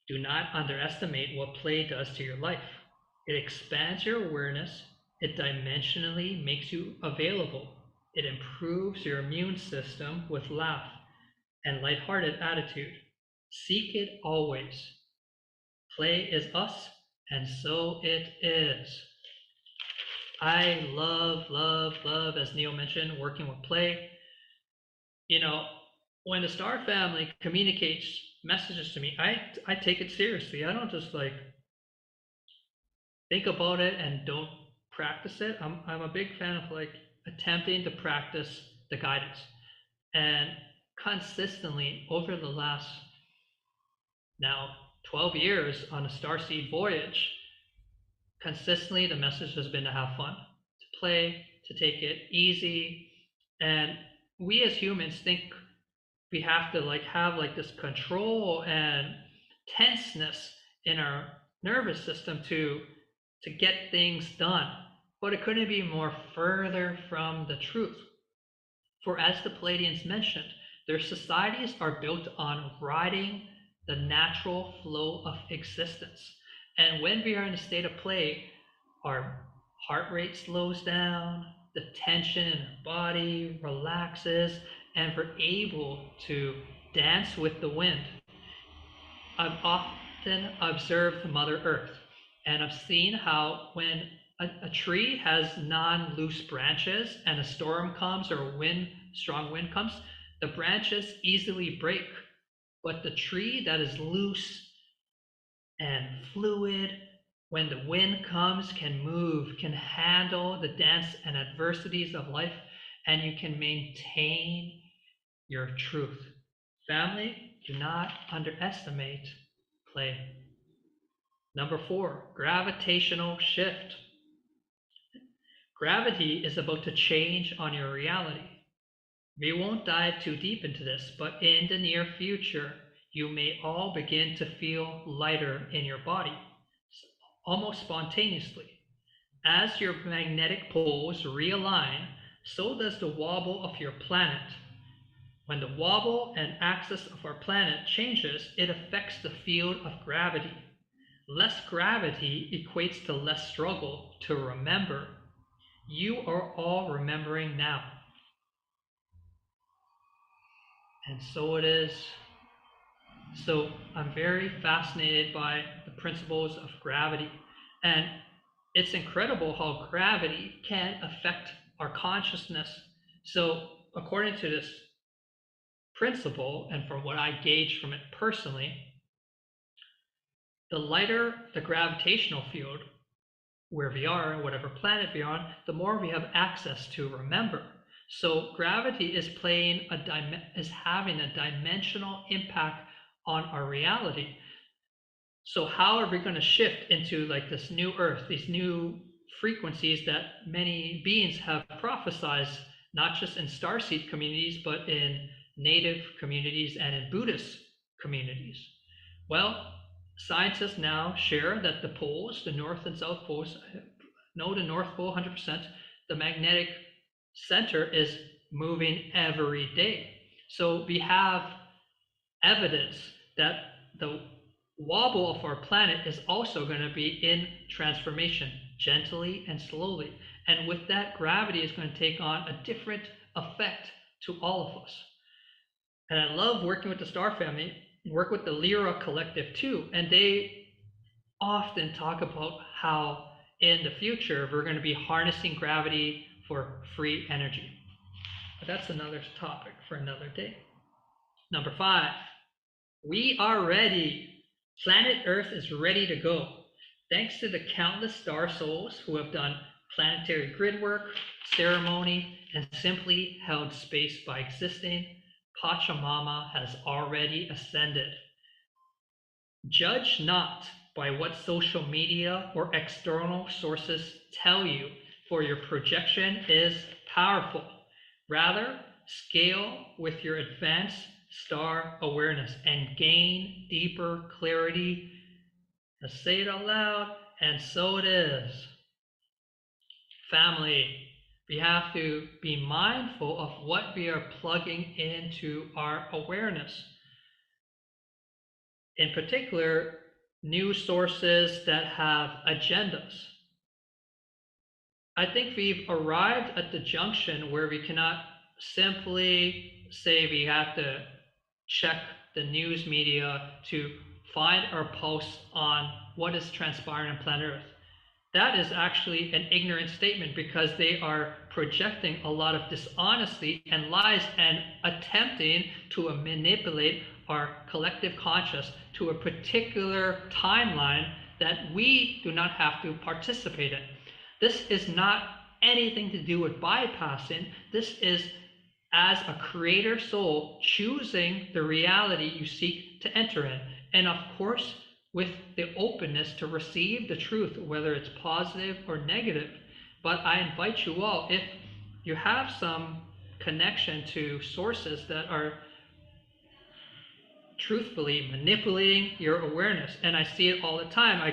Do not underestimate what play does to your life. It expands your awareness. It dimensionally makes you available. It improves your immune system with laugh and lighthearted attitude. Seek it always. Play is us, and so it is. I love, as Neil mentioned, working with play. You know, when the star family communicates messages to me, I take it seriously. I don't just like think about it and don't practice it. I'm a big fan of like attempting to practice the guidance. And consistently over the last now 12 years on a starseed voyage, consistently the message has been to have fun, to play, to take it easy. And we as humans think we have to like have like this control and tenseness in our nervous system to get things done. But it couldn't be more further from the truth. For as the Pleiadians mentioned, their societies are built on riding the natural flow of existence. And when we are in a state of play, our heart rate slows down, the tension in our body relaxes, and we're able to dance with the wind. I've often observed Mother Earth, and I've seen how when a tree has non-loose branches and a storm comes or strong wind comes, the branches easily break. But the tree that is loose and fluid, when the wind comes, can move, can handle the dance and adversities of life, and you can maintain your truth. Family, do not underestimate play. Number 4, gravitational shift. Gravity is about to change on your reality. We won't dive too deep into this, but in the near future, you may all begin to feel lighter in your body, almost spontaneously. As your magnetic poles realign, so does the wobble of your planet. When the wobble and axis of our planet changes, it affects the field of gravity. Less gravity equates to less struggle to remember. You are all remembering now. And so it is. So I'm very fascinated by the principles of gravity. And it's incredible how gravity can affect our consciousness. So according to this principle, and from what I gauge from it personally, the lighter the gravitational field where we are, whatever planet we are on, the more we have access to remember. So gravity is having a dimensional impact on our reality. So how are we going to shift into like this new earth, these new frequencies that many beings have prophesized, not just in starseed communities, but in native communities and in Buddhist communities? Well, scientists now share that the poles, the north and south poles, no, the north pole 100%, the magnetic center is moving every day. So we have evidence that the wobble of our planet is also going to be in transformation, gently and slowly. And with that, gravity is going to take on a different effect to all of us. And I love working with the Star Family, work with the Lyra Collective too, and they often talk about how in the future we're going to be harnessing gravity for free energy. But that's another topic for another day. Number 5, we are ready. Planet Earth is ready to go. Thanks to the countless star souls who have done planetary grid work, ceremony, and simply held space by existing, Pachamama has already ascended. Judge not by what social media or external sources tell you, for your projection is powerful. Rather, scale with your advanced star awareness and gain deeper clarity. Let's say it out loud, and so it is. Family, we have to be mindful of what we are plugging into our awareness. In particular, news sources that have agendas. I think we've arrived at the junction where we cannot simply say we have to check the news media to find our pulse on what is transpiring on planet Earth. That is actually an ignorant statement because they are projecting a lot of dishonesty and lies and attempting to manipulate our collective conscious to a particular timeline that we do not have to participate in. This is not anything to do with bypassing. This is as a creator soul choosing the reality you seek to enter in. And of course, with the openness to receive the truth, whether it's positive or negative. But I invite you all, if you have some connection to sources that are truthfully manipulating your awareness, and I see it all the time, I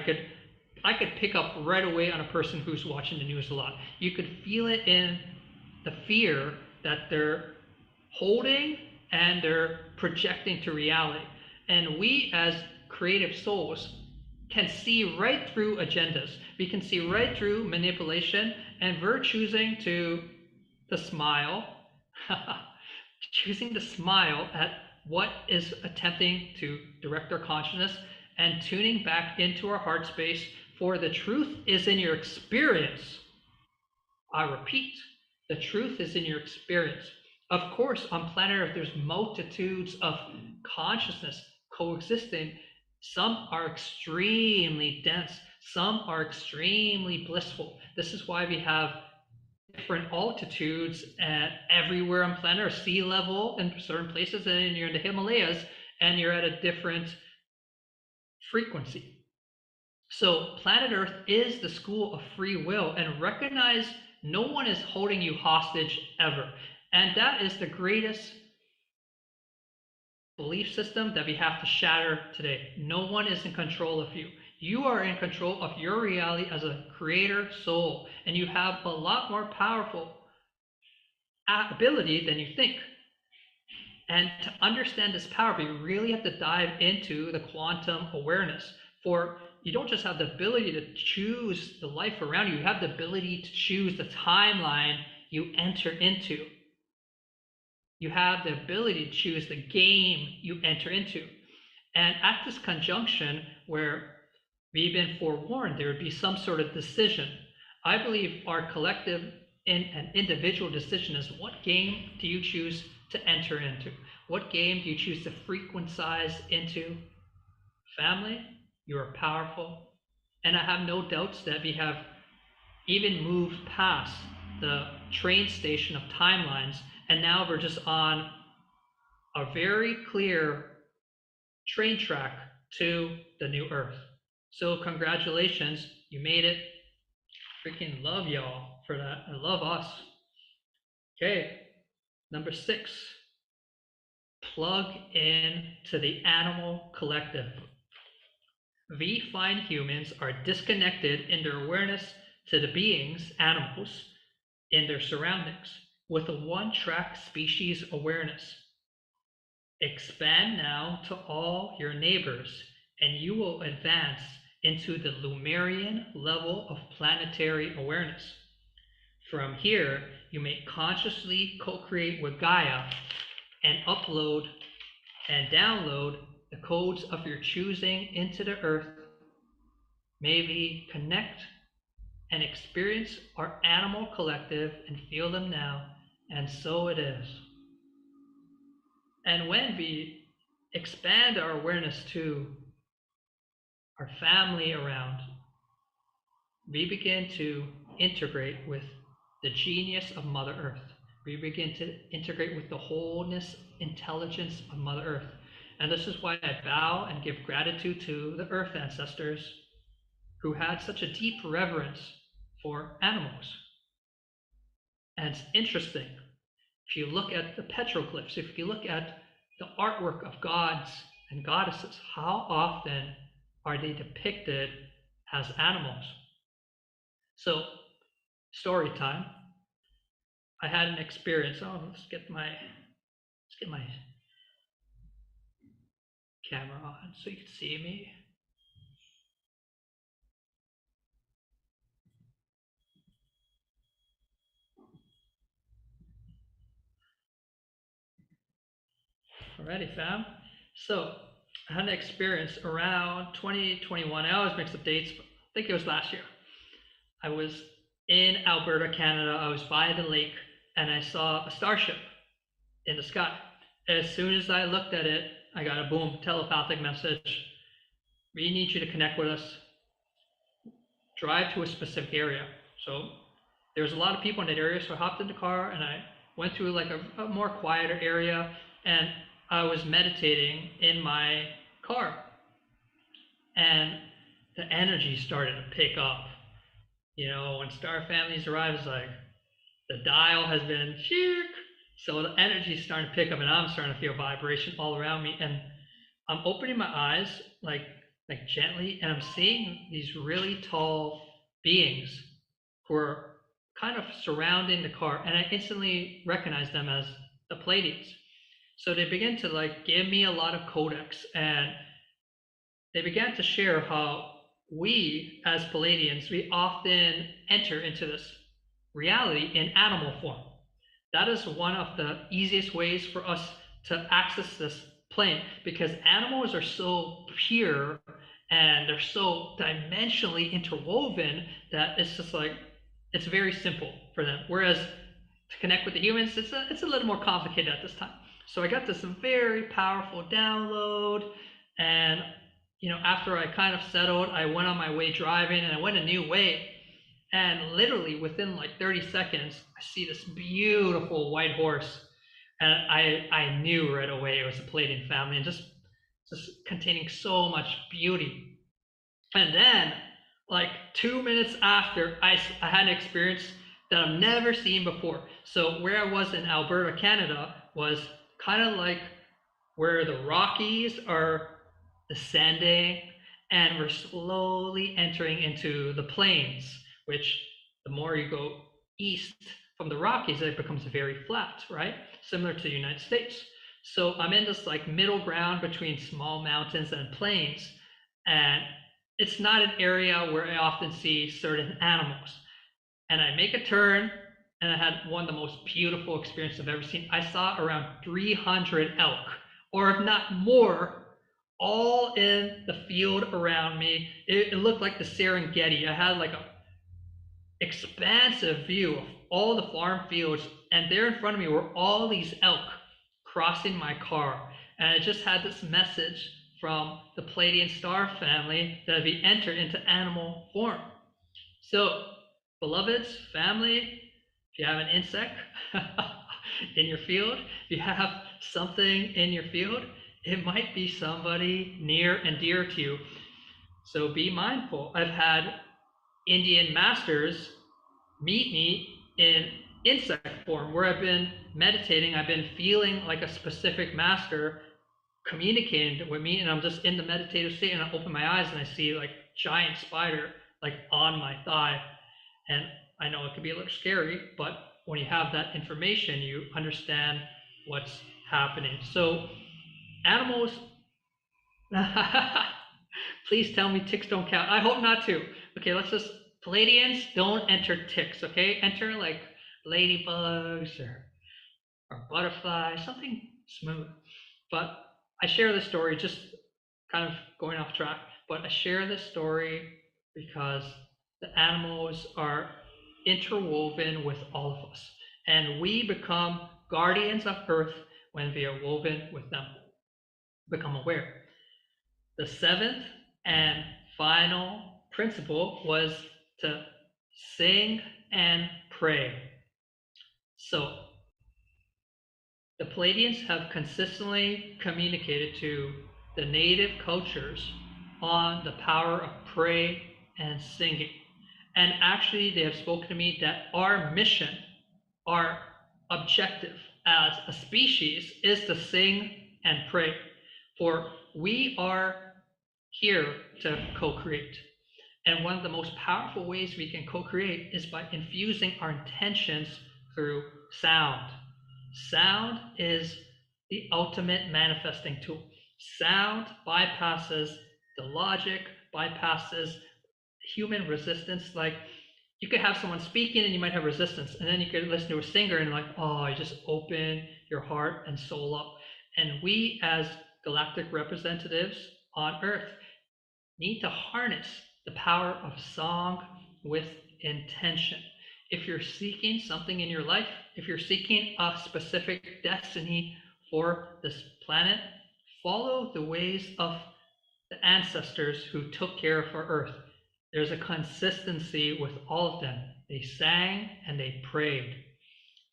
could pick up right away on a person who's watching the news a lot. You could feel it in the fear that they're holding and they're projecting to reality. And we as creative souls can see right through agendas. We can see right through manipulation, and we're choosing to smile, choosing to smile at what is attempting to direct our consciousness and tuning back into our heart space, for the truth is in your experience. I repeat, the truth is in your experience. Of course, on planet Earth, there's multitudes of consciousness coexisting. Some are extremely dense, some are extremely blissful. This is why we have different altitudes at everywhere on planet Earth, sea level in certain places, and you're in the Himalayas, and you're at a different frequency. So planet Earth is the school of free will, and recognize no one is holding you hostage ever. And that is the greatest belief system that we have to shatter today. No one is in control of you. You are in control of your reality as a creator soul, and you have a lot more powerful ability than you think. And to understand this power, we really have to dive into the quantum awareness. For you don't just have the ability to choose the life around you, you have the ability to choose the timeline you enter into. You have the ability to choose the game you enter into. And at this conjunction where we've been forewarned there would be some sort of decision, I believe our collective and individual decision is, what game do you choose to enter into? What game do you choose to frequentize into? Family, you are powerful. And I have no doubts that we have even moved past the train station of timelines, and now we're just on a very clear train track to the new Earth. So congratulations, you made it. Freaking love y'all for that. I love us. Okay, number 6, plug in to the animal collective. We find humans are disconnected in their awareness to the beings, animals, in their surroundings, with a one-track species awareness. Expand now to all your neighbors, and you will advance into the Lemurian level of planetary awareness. From here, you may consciously co-create with Gaia and upload and download the codes of your choosing into the earth. May we connect and experience our animal collective and feel them now, and so it is. And when we expand our awareness to our family around, we begin to integrate with the genius of Mother Earth. We begin to integrate with the wholeness, intelligence of Mother Earth. And this is why I bow and give gratitude to the earth ancestors who had such a deep reverence for animals. And it's interesting, if you look at the petroglyphs, if you look at the artwork of gods and goddesses, how often are they depicted as animals? So, story time. I had an experience. Oh, let's get my camera on so you can see me. Alrighty, fam. So I had an experience around 2021. I always mix up dates, but I think it was last year. I was in Alberta, Canada. I was by the lake and I saw a starship in the sky. As soon as I looked at it, I got a boom, telepathic message. We need you to connect with us. Drive to a specific area. So there was a lot of people in that area, so I hopped in the car and I went through like a more quieter area, and I was meditating in my car, and the energy started to pick up. You know, when star families arrive, it's like the dial has been sheer, so the energy is starting to pick up, and I'm starting to feel vibration all around me, and I'm opening my eyes like gently, and I'm seeing these really tall beings who are kind of surrounding the car, and I instantly recognize them as the Pleiadians. So they begin to like give me a lot of codex, and they began to share how we as Pleiadians, we often enter into this reality in animal form. That is one of the easiest ways for us to access this plane, because animals are so pure and they're so dimensionally interwoven that it's just like, it's very simple for them. Whereas to connect with the humans, it's a little more complicated at this time. So I got this very powerful download, and you know, after I kind of settled, I went on my way driving, and I went a new way. And literally within like 30 seconds, I see this beautiful white horse. And I knew right away it was a Pleiadian family, and just containing so much beauty. And then, like 2 minutes after, I had an experience that I've never seen before. So where I was in Alberta, Canada, was kind of like where the Rockies are descending, and we're slowly entering into the plains, which the more you go east from the Rockies, it becomes very flat, right? Similar to the United States. So I'm in this like middle ground between small mountains and plains, and it's not an area where I often see certain animals. And I make a turn, and I had one of the most beautiful experiences I've ever seen. I saw around 300 elk, or if not more, all in the field around me. It looked like the Serengeti. I had like a expansive view of all the farm fields, and there in front of me were all these elk crossing my car. And I just had this message from the Pleiadian star family that we entered into animal form. So, beloveds, family, if you have an insect in your field, if you have something in your field, it might be somebody near and dear to you. So be mindful. I've had Indian masters meet me in insect form where I've been meditating. I've been feeling like a specific master communicating with me, and I'm just in the meditative state, and I open my eyes and I see like giant spider like on my thigh. And I know it could be a little scary, but when you have that information, you understand what's happening. So animals, please tell me ticks don't count. I hope not to. Okay, let's just, Pleiadians, don't enter ticks, okay? Enter like ladybugs or butterflies, something smooth. But I share this story, just kind of going off track, but I share this story because the animals are interwoven with all of us, and we become guardians of Earth when we are woven with them. Become aware. The seventh and final principle was to sing and pray. So The Pleiadians have consistently communicated to the native cultures on the power of prayer and singing. And actually, they have spoken to me that our mission, our objective as a species is to sing and pray. For we are here to co-create. And one of the most powerful ways we can co-create is by infusing our intentions through sound. Sound is the ultimate manifesting tool. Sound bypasses the logic, bypasses human resistance. Like, you could have someone speaking and you might have resistance, and then you could listen to a singer and like, oh, you just open your heart and soul up. And we as galactic representatives on Earth need to harness the power of song with intention. If you're seeking something in your life, if you're seeking a specific destiny for this planet, follow the ways of the ancestors who took care of our Earth. There's a consistency with all of them. They sang and they prayed.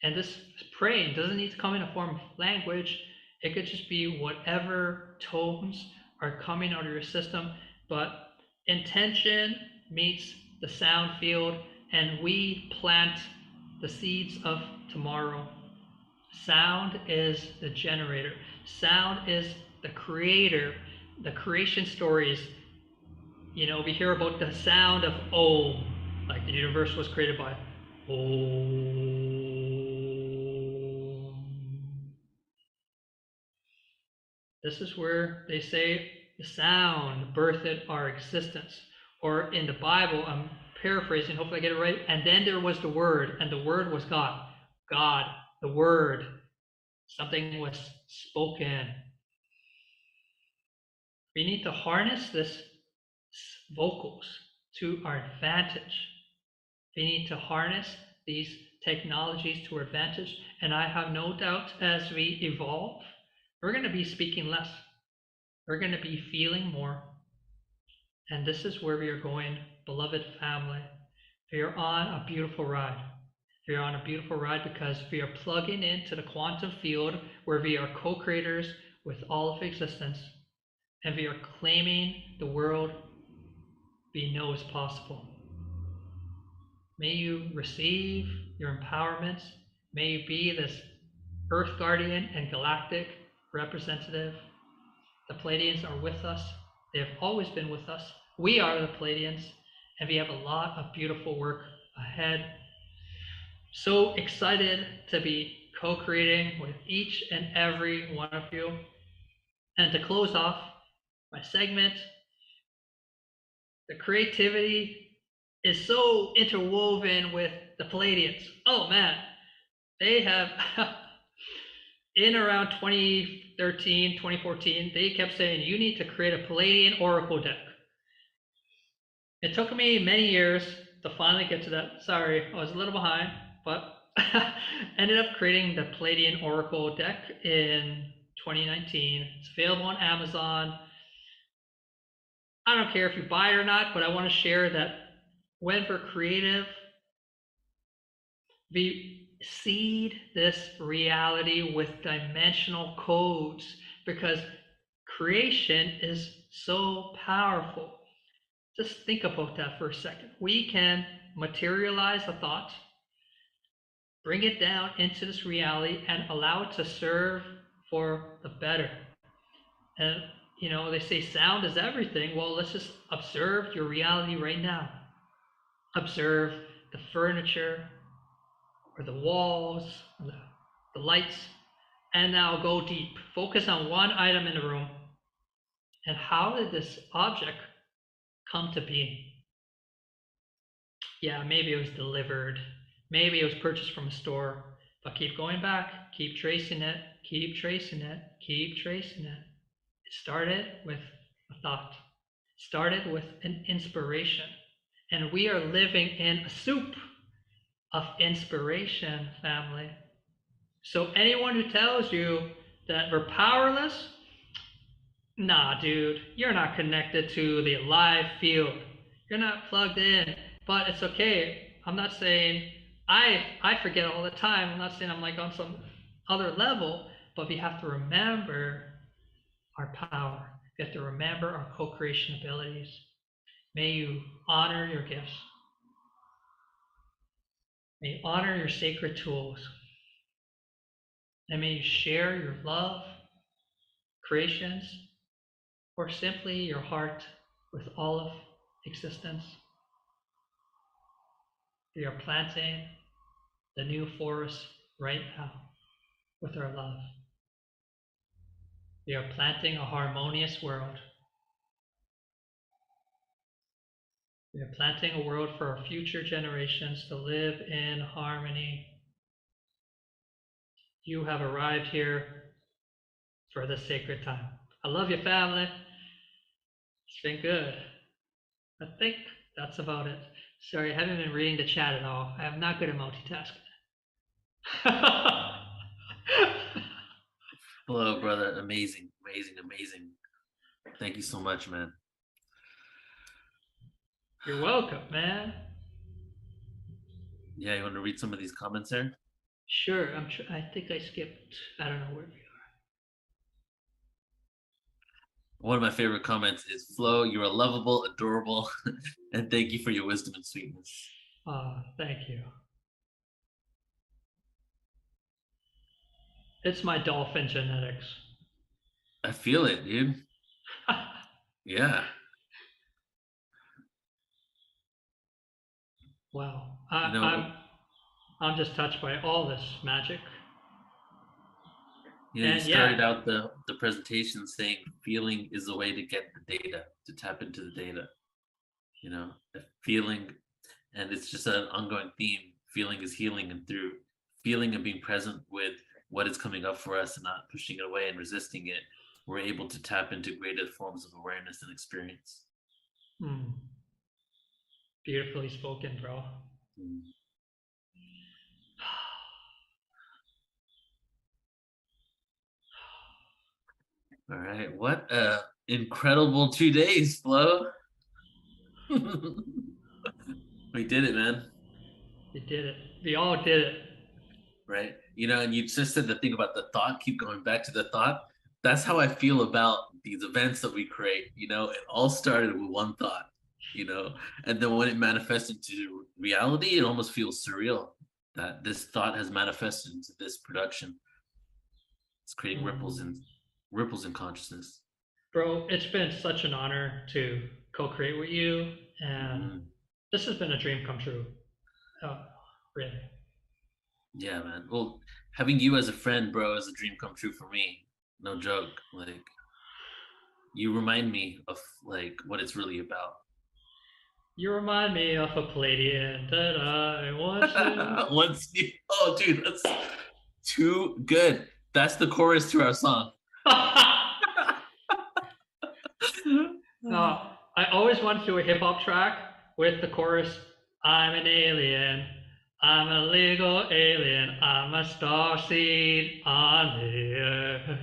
And this praying doesn't need to come in a form of language. It could just be whatever tones are coming out of your system. But intention meets the sound field, and we plant the seeds of tomorrow. Sound is the generator. Sound is the creator. The creation stories, you know, we hear about the sound of Om, like the universe was created by Om. This is where they say the sound birthed our existence. Or in the Bible, I'm paraphrasing, hopefully I get it right. And then there was the Word, and the Word was God. God, the Word. Something was spoken. We need to harness this vocals to our advantage. We need to harness these technologies to our advantage. And I have no doubt as we evolve, we're going to be speaking less. We're going to be feeling more. And this is where we are going, beloved family. We are on a beautiful ride. We are on a beautiful ride because we are plugging into the quantum field where we are co-creators with all of existence. And we are claiming the world we know is possible. May you receive your empowerment. May you be this Earth Guardian and galactic representative. The Pleiadians are with us. They have always been with us. We are the Pleiadians, and we have a lot of beautiful work ahead. So excited to be co-creating with each and every one of you. And to close off my segment, the creativity is so interwoven with the Pleiadians. Oh man, they have, in around 2013, 2014, they kept saying, you need to create a Pleiadian Oracle deck. It took me many years to finally get to that. Sorry, I was a little behind, but ended up creating the Pleiadian Oracle deck in 2019. It's available on Amazon. I don't care if you buy it or not, but I want to share that when we're creative, we seed this reality with dimensional codes, because creation is so powerful. Just think about that for a second. We can materialize a thought, bring it down into this reality, and allow it to serve for the better. And you know, they say sound is everything. Well, let's just observe your reality right now. Observe the furniture, or the walls, or the lights, and now go deep. Focus on one item in the room. And how did this object come to being? Yeah, maybe it was delivered. Maybe it was purchased from a store. But keep going back, keep tracing it, keep tracing it, keep tracing it. It started with a thought. It started with an inspiration. And we are living in a soup of inspiration, family. So anyone who tells you that we're powerless, nah, dude, you're not connected to the live field. You're not plugged in, but it's okay. I'm not saying I forget all the time. I'm not saying I'm like on some other level, but we have to remember our power. We have to remember our co-creation abilities. May you honor your gifts. May you honor your sacred tools. And may you share your love, creations, or simply your heart with all of existence. We are planting the new forest right now with our love. We are planting a harmonious world. We are planting a world for our future generations to live in harmony. You have arrived here for the sacred time. I love you, family. It's been good. I think that's about it. Sorry, I haven't been reading the chat at all. I am not good at multitasking. Hello, brother. Amazing. Thank you so much, man. You're welcome, man. Yeah, you want to read some of these comments there? Sure. I think I skipped. I don't know where we are. One of my favorite comments is, Flo, you are lovable, adorable, and thank you for your wisdom and sweetness. Thank you. It's my dolphin genetics. I feel it, dude. Yeah. Wow. I'm just touched by all this magic. You started out the presentation saying feeling is the way to get the data, to tap into the data. Feeling, and it's just an ongoing theme. Feeling is healing, and through feeling and being present with what is coming up for us and not pushing it away and resisting it, we're able to tap into greater forms of awareness and experience. Beautifully spoken, bro. All right, what a incredible 2 days, Flo. We did it, man. We did it. We all did it. Right? And you just said the thing about the thought, keep going back to the thought. That's how I feel about these events that we create. It all started with one thought, and then when it manifests into reality, it almost feels surreal that this thought has manifested into this production. It's creating ripples in consciousness. Bro, it's been such an honor to co-create with you, and this has been a dream come true. Really. Yeah, man. Well, having you as a friend, bro, is a dream come true for me. No joke. You remind me of what it's really about. You remind me of a Pleiadian that I once knew. Oh, dude, that's too good. That's the chorus to our song. No, I always wanted to do a hip hop track with the chorus, I'm an alien, I'm a legal alien, I'm a starseed on the earth.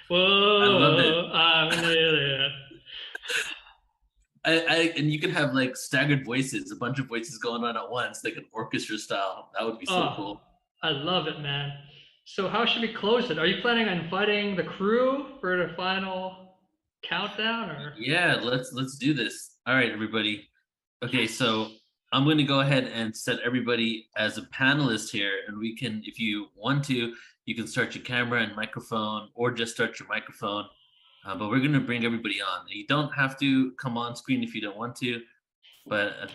Whoa, I love it. I'm an alien. And you can have staggered voices, a bunch of voices going on at once, like an orchestra style. That would be so cool. I love it, man. So how should we close it? Are you planning on inviting the crew for the final countdown, or? Yeah, let's do this. All right, everybody. Okay, so I'm going to go ahead and set everybody as a panelist here, and we can, if you want to, you can start your camera and microphone, or just start your microphone. But we're going to bring everybody on. You don't have to come on screen if you don't want to, but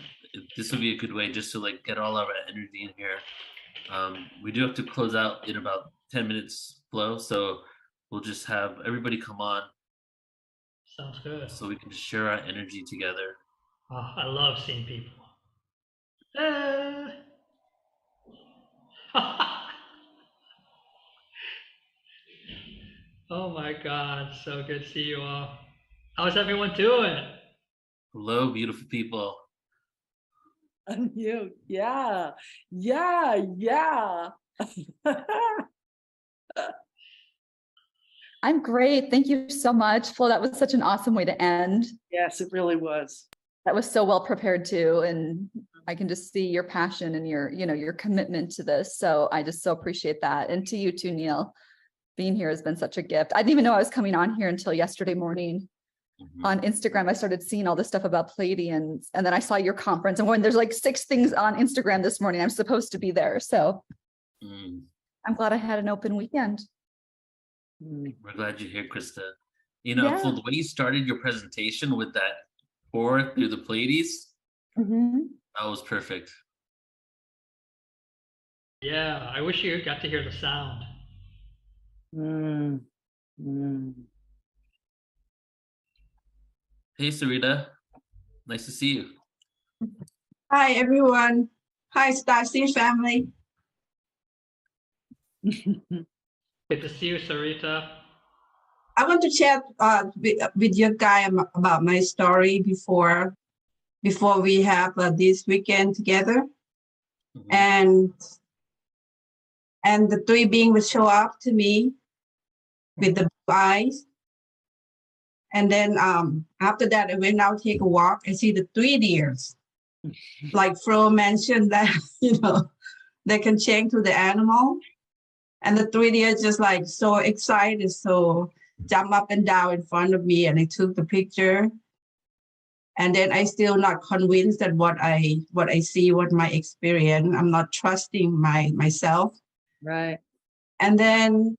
this will be a good way just to get all our energy in here. We do have to close out in about 10 minutes, Flo, so we'll just have everybody come on. Sounds good. So we can just share our energy together. Oh, I love seeing people. Oh my God, so good to see you all. How's everyone doing? Hello, beautiful people. Unmute. Yeah. I'm great. Thank you so much, Flo. That was such an awesome way to end. Yes, it really was. That was so well prepared too. And I can just see your passion and your commitment to this. So I just so appreciate that. And to you too, Neil. being here has been such a gift. I didn't even know I was coming on here until yesterday morning. On Instagram, I started seeing all this stuff about Pleiadians, and then I saw your conference, and when there's like 6 things on Instagram this morning, I'm supposed to be there. So I'm glad I had an open weekend. We're glad you're here, Krista. Yeah. Flo, the way you started your presentation with that pour through the Pleiades, that was perfect. Yeah, I wish you got to hear the sound. Hey, Sarita. Nice to see you. Hi, everyone. Hi, Starseed family. Good to see you, Sarita. I want to chat with you guys about my story before we have this weekend together. And the 3 beings would show up to me with the blue eyes. And then after that, I went out, take a walk, and see the 3 deers. Like Flo mentioned that, they can change to the animal. And the 3 deers just like so excited, so jump up and down in front of me, and I took the picture. And then I still not convinced that what I see, what my experience, I'm not trusting myself. Right. And then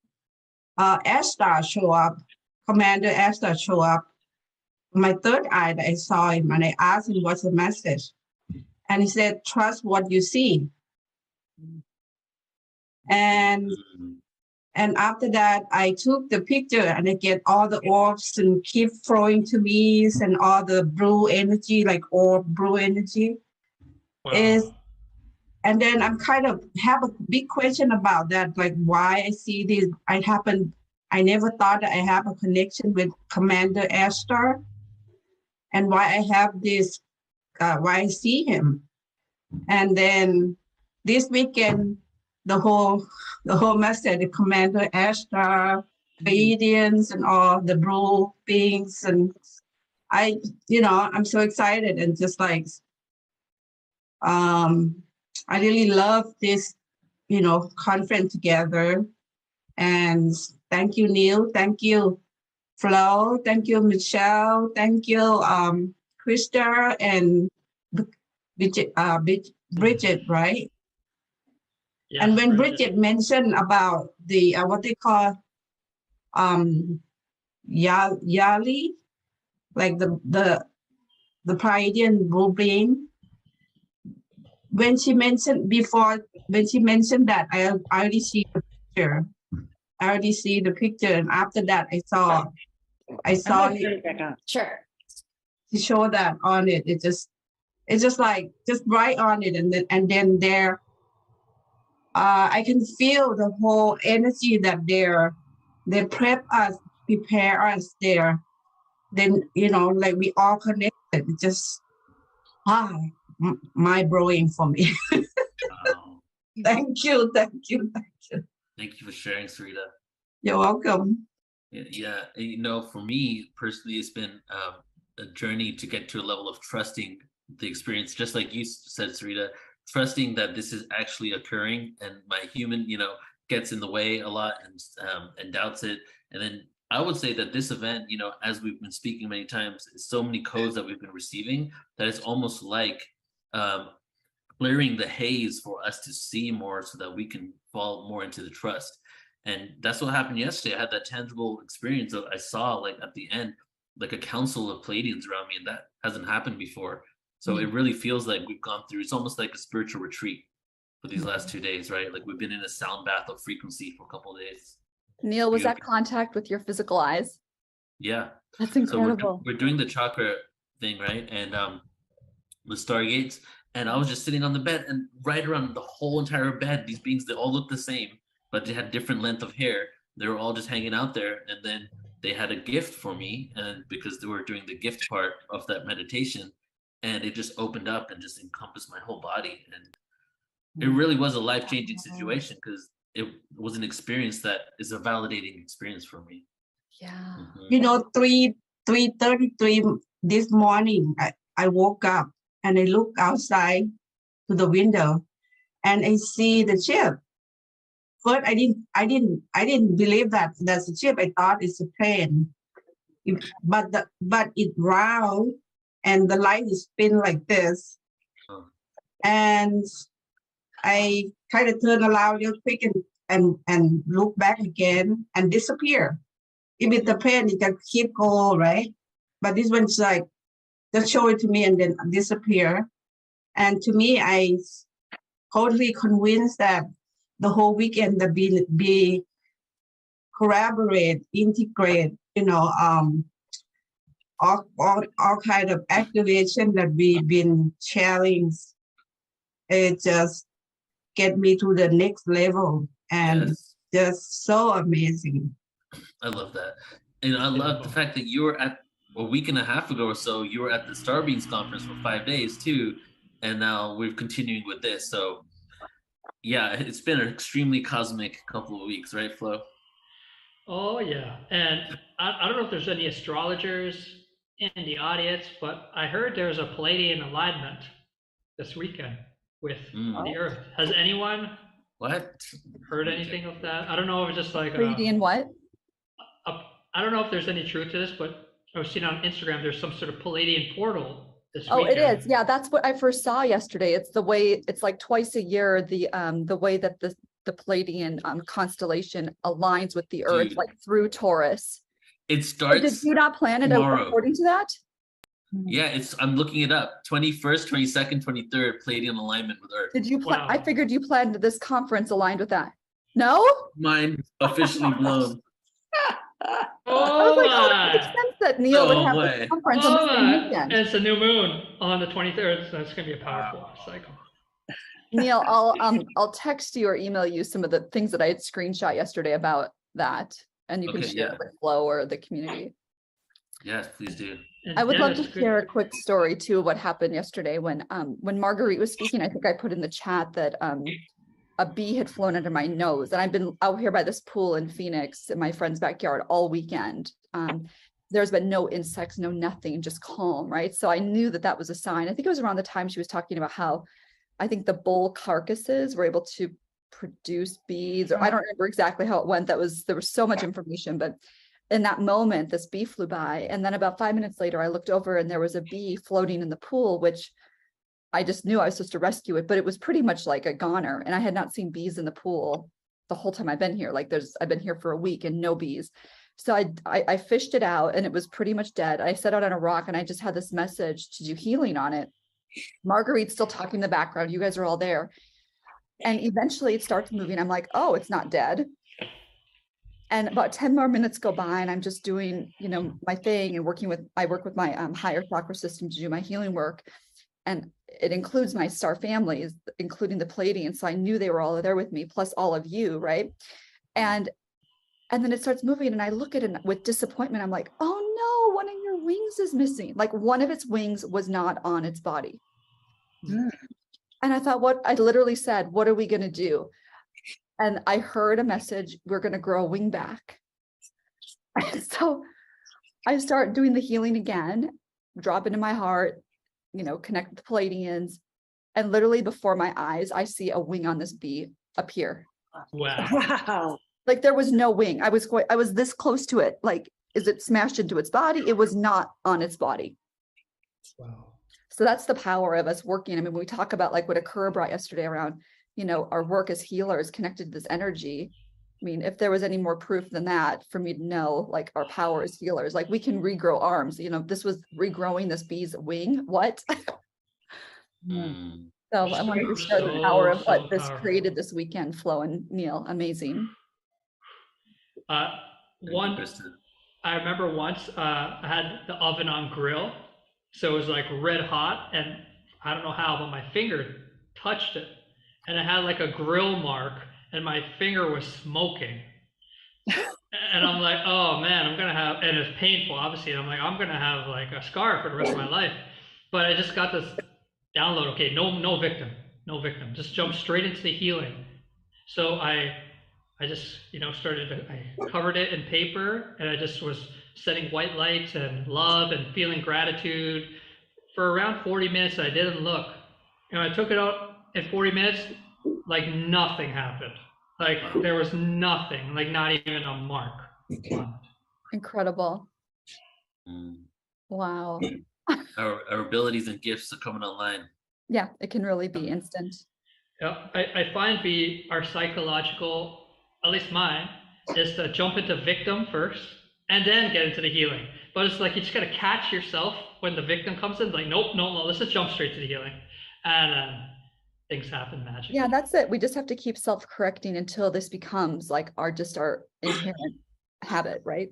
Ashtar show up, Commander Ashtar show up. My 3rd eye that I saw him, and I asked him what's the message. And he said, trust what you see. And after that, I took the picture, and I get all the orbs and keep flowing to me, and all the blue energy, like orb blue energy. Wow. And then I'm kind of have a big question about that, like why I see this. I never thought that I have a connection with Commander Ashtar, and why I have this, why I see him. And then this weekend, the whole message, the Commander Ashtar, Pleiadians, and all the blue beings, and I'm so excited, and just like I really love this, conference together. And thank you, Neil. Thank you, Flo. Thank you, Michelle. Thank you, Krista and Bridget, right? Yes, And when Bridget mentioned about the what they call Yali, like the Pleiadian blue being, when she mentioned that, I already see the picture. I already see the picture, and after that, I saw it. Sure. She showed that on it. It's just like right on it, and then there, I can feel the whole energy that they prep us, prepare us there. Then like we all connected. It just mind blowing for me. Wow. Thank you. Thank you for sharing, Sarita. You're welcome. Yeah, for me personally, it's been a journey to get to a level of trusting the experience, just like you said, Sarita, trusting that this is actually occurring, and my human, gets in the way a lot and doubts it. And then I would say that this event, as we've been speaking many times, so many codes that we've been receiving that it's almost like clearing the haze for us to see more, so that we can fall more into the trust. And that's what happened yesterday. I had that tangible experience of I saw, like at the end, like a council of Pleiadians around me, and that hasn't happened before. So it really feels like we've gone through, it's almost like a spiritual retreat for these last 2 days, right? Like we've been in a sound bath of frequency for a couple of days. Neil, was that contact with your physical eyes? Yeah. That's incredible. So we're doing the chakra thing, right? And the stargates. And I was just sitting on the bed, and right around the whole entire bed, these beings, they all looked the same, but they had different length of hair. They were all just hanging out there. And then they had a gift for me, and because they were doing the gift part of that meditation, and it just opened up and just encompassed my whole body. And it really was a life-changing situation, because it was an experience that is a validating experience for me. Yeah. 3:33 this morning, I woke up and I look outside to the window, and I see the ship. first I didn't believe that that's a ship. I thought it's a plane. But it round and the light is spin like this. Oh. And I kind of turn around real quick and look back again and disappear. If it's the plane, it can keep going, right? But this one's like, just show it to me and then disappear. And to me, I totally convinced that the whole weekend the be collaborate, integrate, all kind of activation that we've been sharing. It just get me to the next level, and Yes. just so amazing. I love that. And I love the fact that you were at a week and a half ago or so, you were at the Starbeams conference for 5 days too. And now we're continuing with this. So yeah, it's been an extremely cosmic couple of weeks, right, Flo? Oh yeah, and I don't know if there's any astrologers in the audience, but I heard there's a Pleiadian alignment this weekend with the Earth. Has anyone What? heard anything of that? I don't know if it's just like Pleiadian what? I don't know if there's any truth to this, but I was seeing on Instagram there's some sort of Pleiadian portal this Oh, it weekend. is. Yeah, that's what I first saw yesterday. It's the way it's like twice a year, the way that the Pleiadian constellation aligns with the Earth, Dude. like through Taurus. It Did starts you not plan it tomorrow. according to that? Yeah, I'm looking it up. 21st, 22nd, 23rd, Pleiadian alignment with Earth. Did you plan? Wow. I figured you planned this conference aligned with that. No? Mind officially blown. I Oh was like, oh, that my! makes sense that Neil would No have way. this conference Oh on the same my! weekend. And it's a new moon on the 23rd, so that's gonna be a powerful cycle. Neil, I'll text you or email you some of the things that I had screenshot yesterday about that, and you can Okay, share yeah. it with Flo or the community. Yes, please do. And I would love to Dennis, share a quick story too of what happened yesterday when Marguerite was speaking. I think I put in the chat that a bee had flown under my nose, and I've been out here by this pool in Phoenix in my friend's backyard all weekend. There's been no insects, no nothing, just calm, right? So I knew that was a sign. I think it was around the time she was talking about how I think the bull carcasses were able to produce bees, or I don't remember exactly how it went. There was so much information, but in that moment, this bee flew by. And then about 5 minutes later, I looked over and there was a bee floating in the pool, which I just knew I was supposed to rescue it, but it was pretty much like a goner. And I had not seen bees in the pool the whole time I've been here. Like I've been here for a week and no bees. So I fished it out and it was pretty much dead. I set out on a rock and I just had this message to do healing on it. Marguerite's still talking in the background. You guys are all there. And eventually it starts moving. I'm like, oh, it's not dead. And about 10 more minutes go by and I'm just doing, my thing and I work with my higher chakra system to do my healing work. And it includes my star families, including the Pleiadians. So I knew they were all there with me, plus all of you, right? And then it starts moving and I look at it with disappointment. I'm like, oh no, one of your wings is missing. Like one of its wings was not on its body. And I thought, I literally said, what are we going to do? And I heard a message, we're going to grow a wing back. And so I start doing the healing again, drop into my heart, connect with the Pleiadians. And literally before my eyes, I see a wing on this bee appear. Wow. Like there was no wing. I was this close to it. Like, is it smashed into its body? It was not on its body. Wow. So that's the power of us working. I mean, when we talk about like what Akura brought yesterday around, our work as healers connected to this energy. I mean, if there was any more proof than that for me to know, like our power as healers, like we can regrow arms, this was regrowing this bee's wing. What? So I wanted to share the power of what this created this weekend, Flo and Neil. Amazing. I remember once I had the oven on grill. So it was like red hot and I don't know how, but my finger touched it. And it had like a grill mark and my finger was smoking. And I'm like, oh man, and it's painful, obviously. And I'm like, I'm going to have like a scar for the rest of my life. But I just got this download. Okay, no victim, just jump straight into the healing. So I just, I covered it in paper and I just was setting white lights and love and feeling gratitude for around 40 minutes. I didn't look. And I took it out in 40 minutes, like nothing happened. Like there was nothing, like not even a mark on it. Incredible. Mm. Wow. Our abilities and gifts are coming online. Yeah, it can really be instant. Yeah, I find our psychological, at least mine, is to jump into victim first and then get into the healing. But it's like you just gotta catch yourself when the victim comes in, like, nope, no, let's just jump straight to the healing. And things happen magically. Yeah, that's it. We just have to keep self-correcting until this becomes like our inherent habit, right?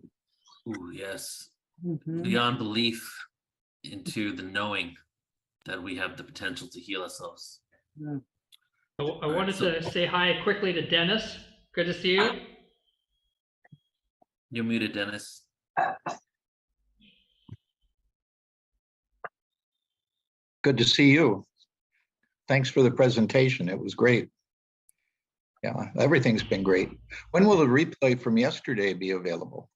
Ooh, yes. Mhm. Beyond belief into the knowing that we have the potential to heal ourselves. Yeah. I wanted to say hi quickly to Dennis. Good to see you. You're muted, Dennis. Good to see you. Thanks for the presentation. It was great. Yeah, everything's been great. When will the replay from yesterday be available?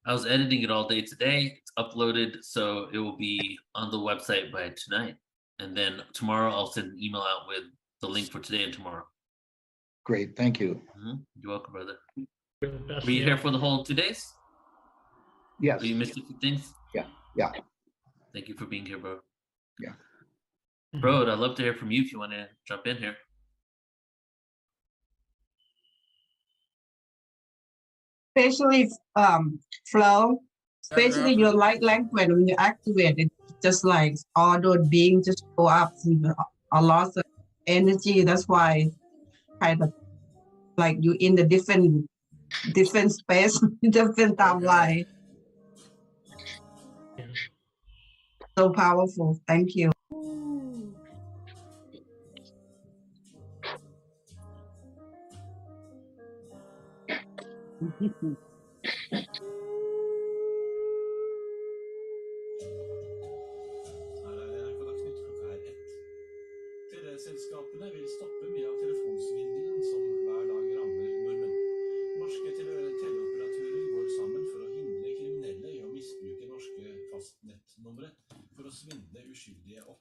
I was editing it all day today. It's uploaded, so it will be on the website by tonight. And then tomorrow I'll send an email out with the link for today and tomorrow. Great, thank you. You're welcome, brother. You're the best. Were you here for the whole 2 days? Yes. Or you missed a few things? Yeah. Thank you for being here, bro. Yeah. Bro, I'd love to hear from you if you want to jump in here. Especially Flo, especially your light language when you activate it, just like all those beings just go up and a lot of energy. That's why kind of like you in the different space, different timeline. So powerful. Thank you. Teleselskapene vil stoppe mye av telefonsvindelen som hver dag rammer nordmenn. Norske teleoperatører går sammen for å hindre kriminelle i å misbruke norske fastnettnumre for å svindle uskyldige opp.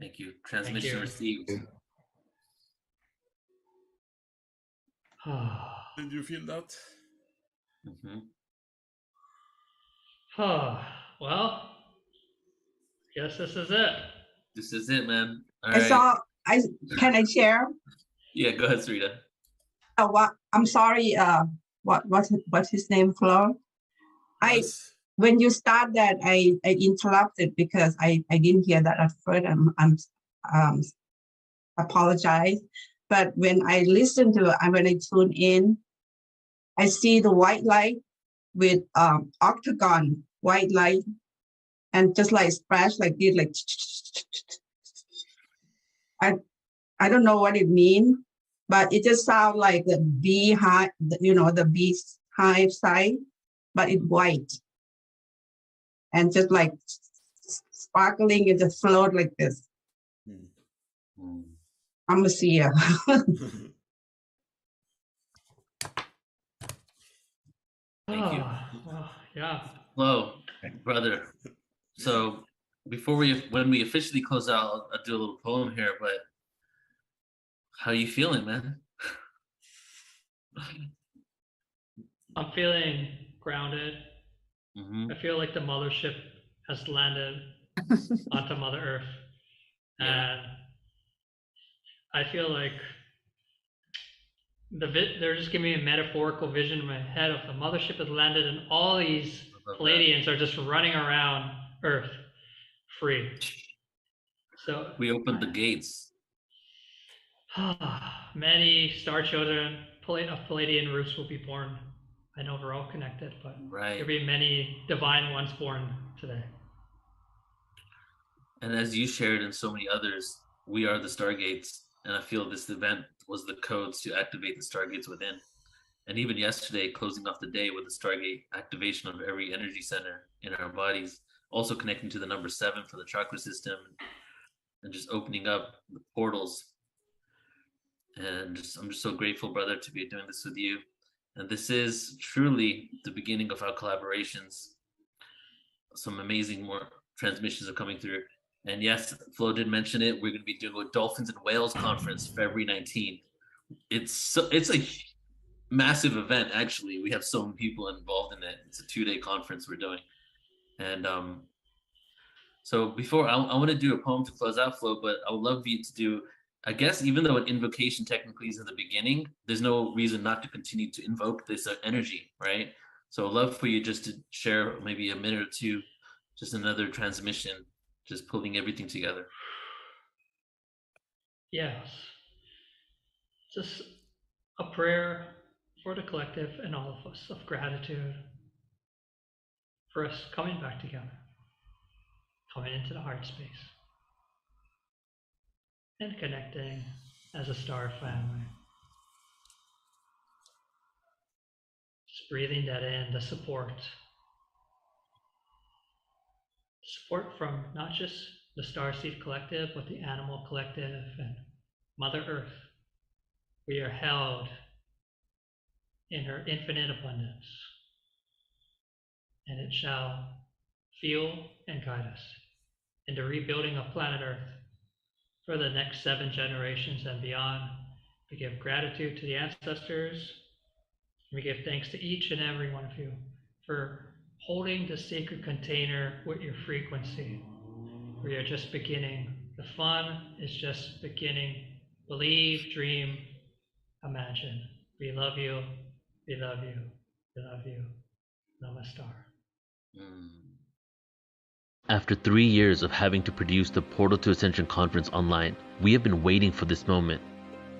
Thank you. Transmission received. Did you feel that? Well, guess this is it. This is it, man. All right. Can I share? Yeah, go ahead, Sarita. I'm sorry. What's his name, Flo? Yes. When you start that, I interrupted because I didn't hear that at first. I'm apologize. But when I listen to it, when I tune in, I see the white light with octagon white light, and just like splash like this, like I don't know what it means, but it just sounds like the beehive, the beehive side, but it's white. And just like sparkling, it just float like this. I'm a seer. Thank you. Yeah. Hello, brother. So when we officially close out, I'll do a little poem here, but how are you feeling, man? I'm feeling grounded. I feel like the mothership has landed onto Mother Earth. And I feel like they're just giving me a metaphorical vision in my head of the mothership has landed and all these Pleiadians are just running around Earth free. So we opened the gates. Many star children of Pleiadian roots will be born. I know we're all connected, but there'll be many divine ones born today. And as you shared and so many others, we are the stargates. And I feel this event was the codes to activate the stargates within. And even yesterday, closing off the day with the stargate activation of every energy center in our bodies, also connecting to the number 7 for the chakra system, and just opening up the portals. And I'm just so grateful, brother, to be doing this with you. And this is truly the beginning of our collaborations. Some amazing more transmissions are coming through. And yes, Flo did mention it. We're going to be doing a Dolphins and Whales conference February 19th. It's a massive event, actually. We have so many people involved in it. It's a 2-day conference we're doing. And so before, I want to do a poem to close out, Flo, but I would love for you to do, I guess, even though an invocation technically is in the beginning, there's no reason not to continue to invoke this energy, right? So I'd love for you just to share maybe a minute or two, just another transmission, just pulling everything together. Yes. Just a prayer for the collective and all of us of gratitude for us coming back together, coming into the heart space, and connecting as a star family. Just breathing that in, the support from not just the Starseed Collective, but the Animal Collective and Mother Earth. We are held in her infinite abundance, and it shall fuel and guide us in the rebuilding of planet Earth for the next 7 generations and beyond. We give gratitude to the ancestors. We give thanks to each and every one of you for holding the sacred container with your frequency. We are just beginning. The fun is just beginning. Believe, dream, imagine. We love you. We love you. We love you. Namaskar. After 3 years of having to produce the Portal to Ascension conference online, we have been waiting for this moment.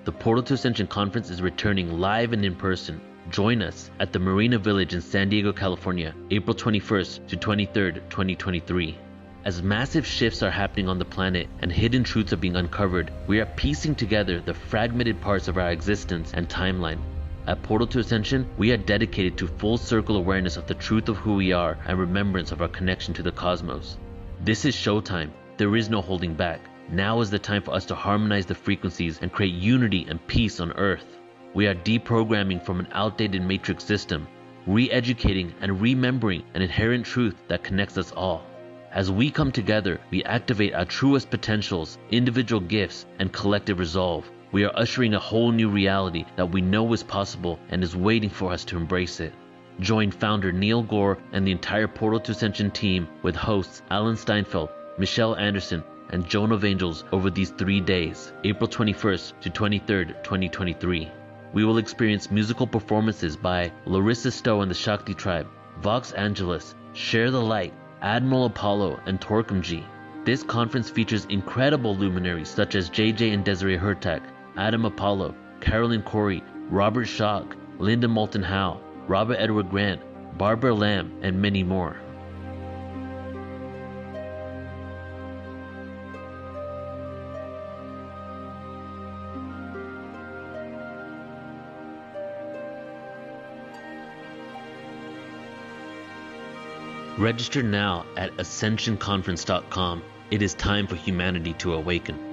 The Portal to Ascension conference is returning live and in person. Join us at the Marina Village in San Diego, California, April 21st to 23rd, 2023. As massive shifts are happening on the planet and hidden truths are being uncovered, we are piecing together the fragmented parts of our existence and timeline. At Portal to Ascension, we are dedicated to full circle awareness of the truth of who we are and remembrance of our connection to the cosmos. This is showtime. There is no holding back. Now is the time for us to harmonize the frequencies and create unity and peace on Earth. We are deprogramming from an outdated matrix system, re-educating and remembering an inherent truth that connects us all. As we come together, we activate our truest potentials, individual gifts, and collective resolve. We are ushering a whole new reality that we know is possible and is waiting for us to embrace it. Join founder Neil Gore and the entire Portal to Ascension team with hosts Alan Steinfeld, Michelle Anderson, and Joan of Angels over these 3 days, April 21st to 23rd, 2023. We will experience musical performances by Larissa Stowe and the Shakti Tribe, Vox Angeles, Share the Light, Admiral Apollo, and Torquemji. This conference features incredible luminaries such as JJ and Desiree Hurtak, Adam Apollo, Carolyn Corey, Robert Schock, Linda Moulton Howe, Robert Edward Grant, Barbara Lamb, and many more. Register now at ascensionconference.com. It is time for humanity to awaken.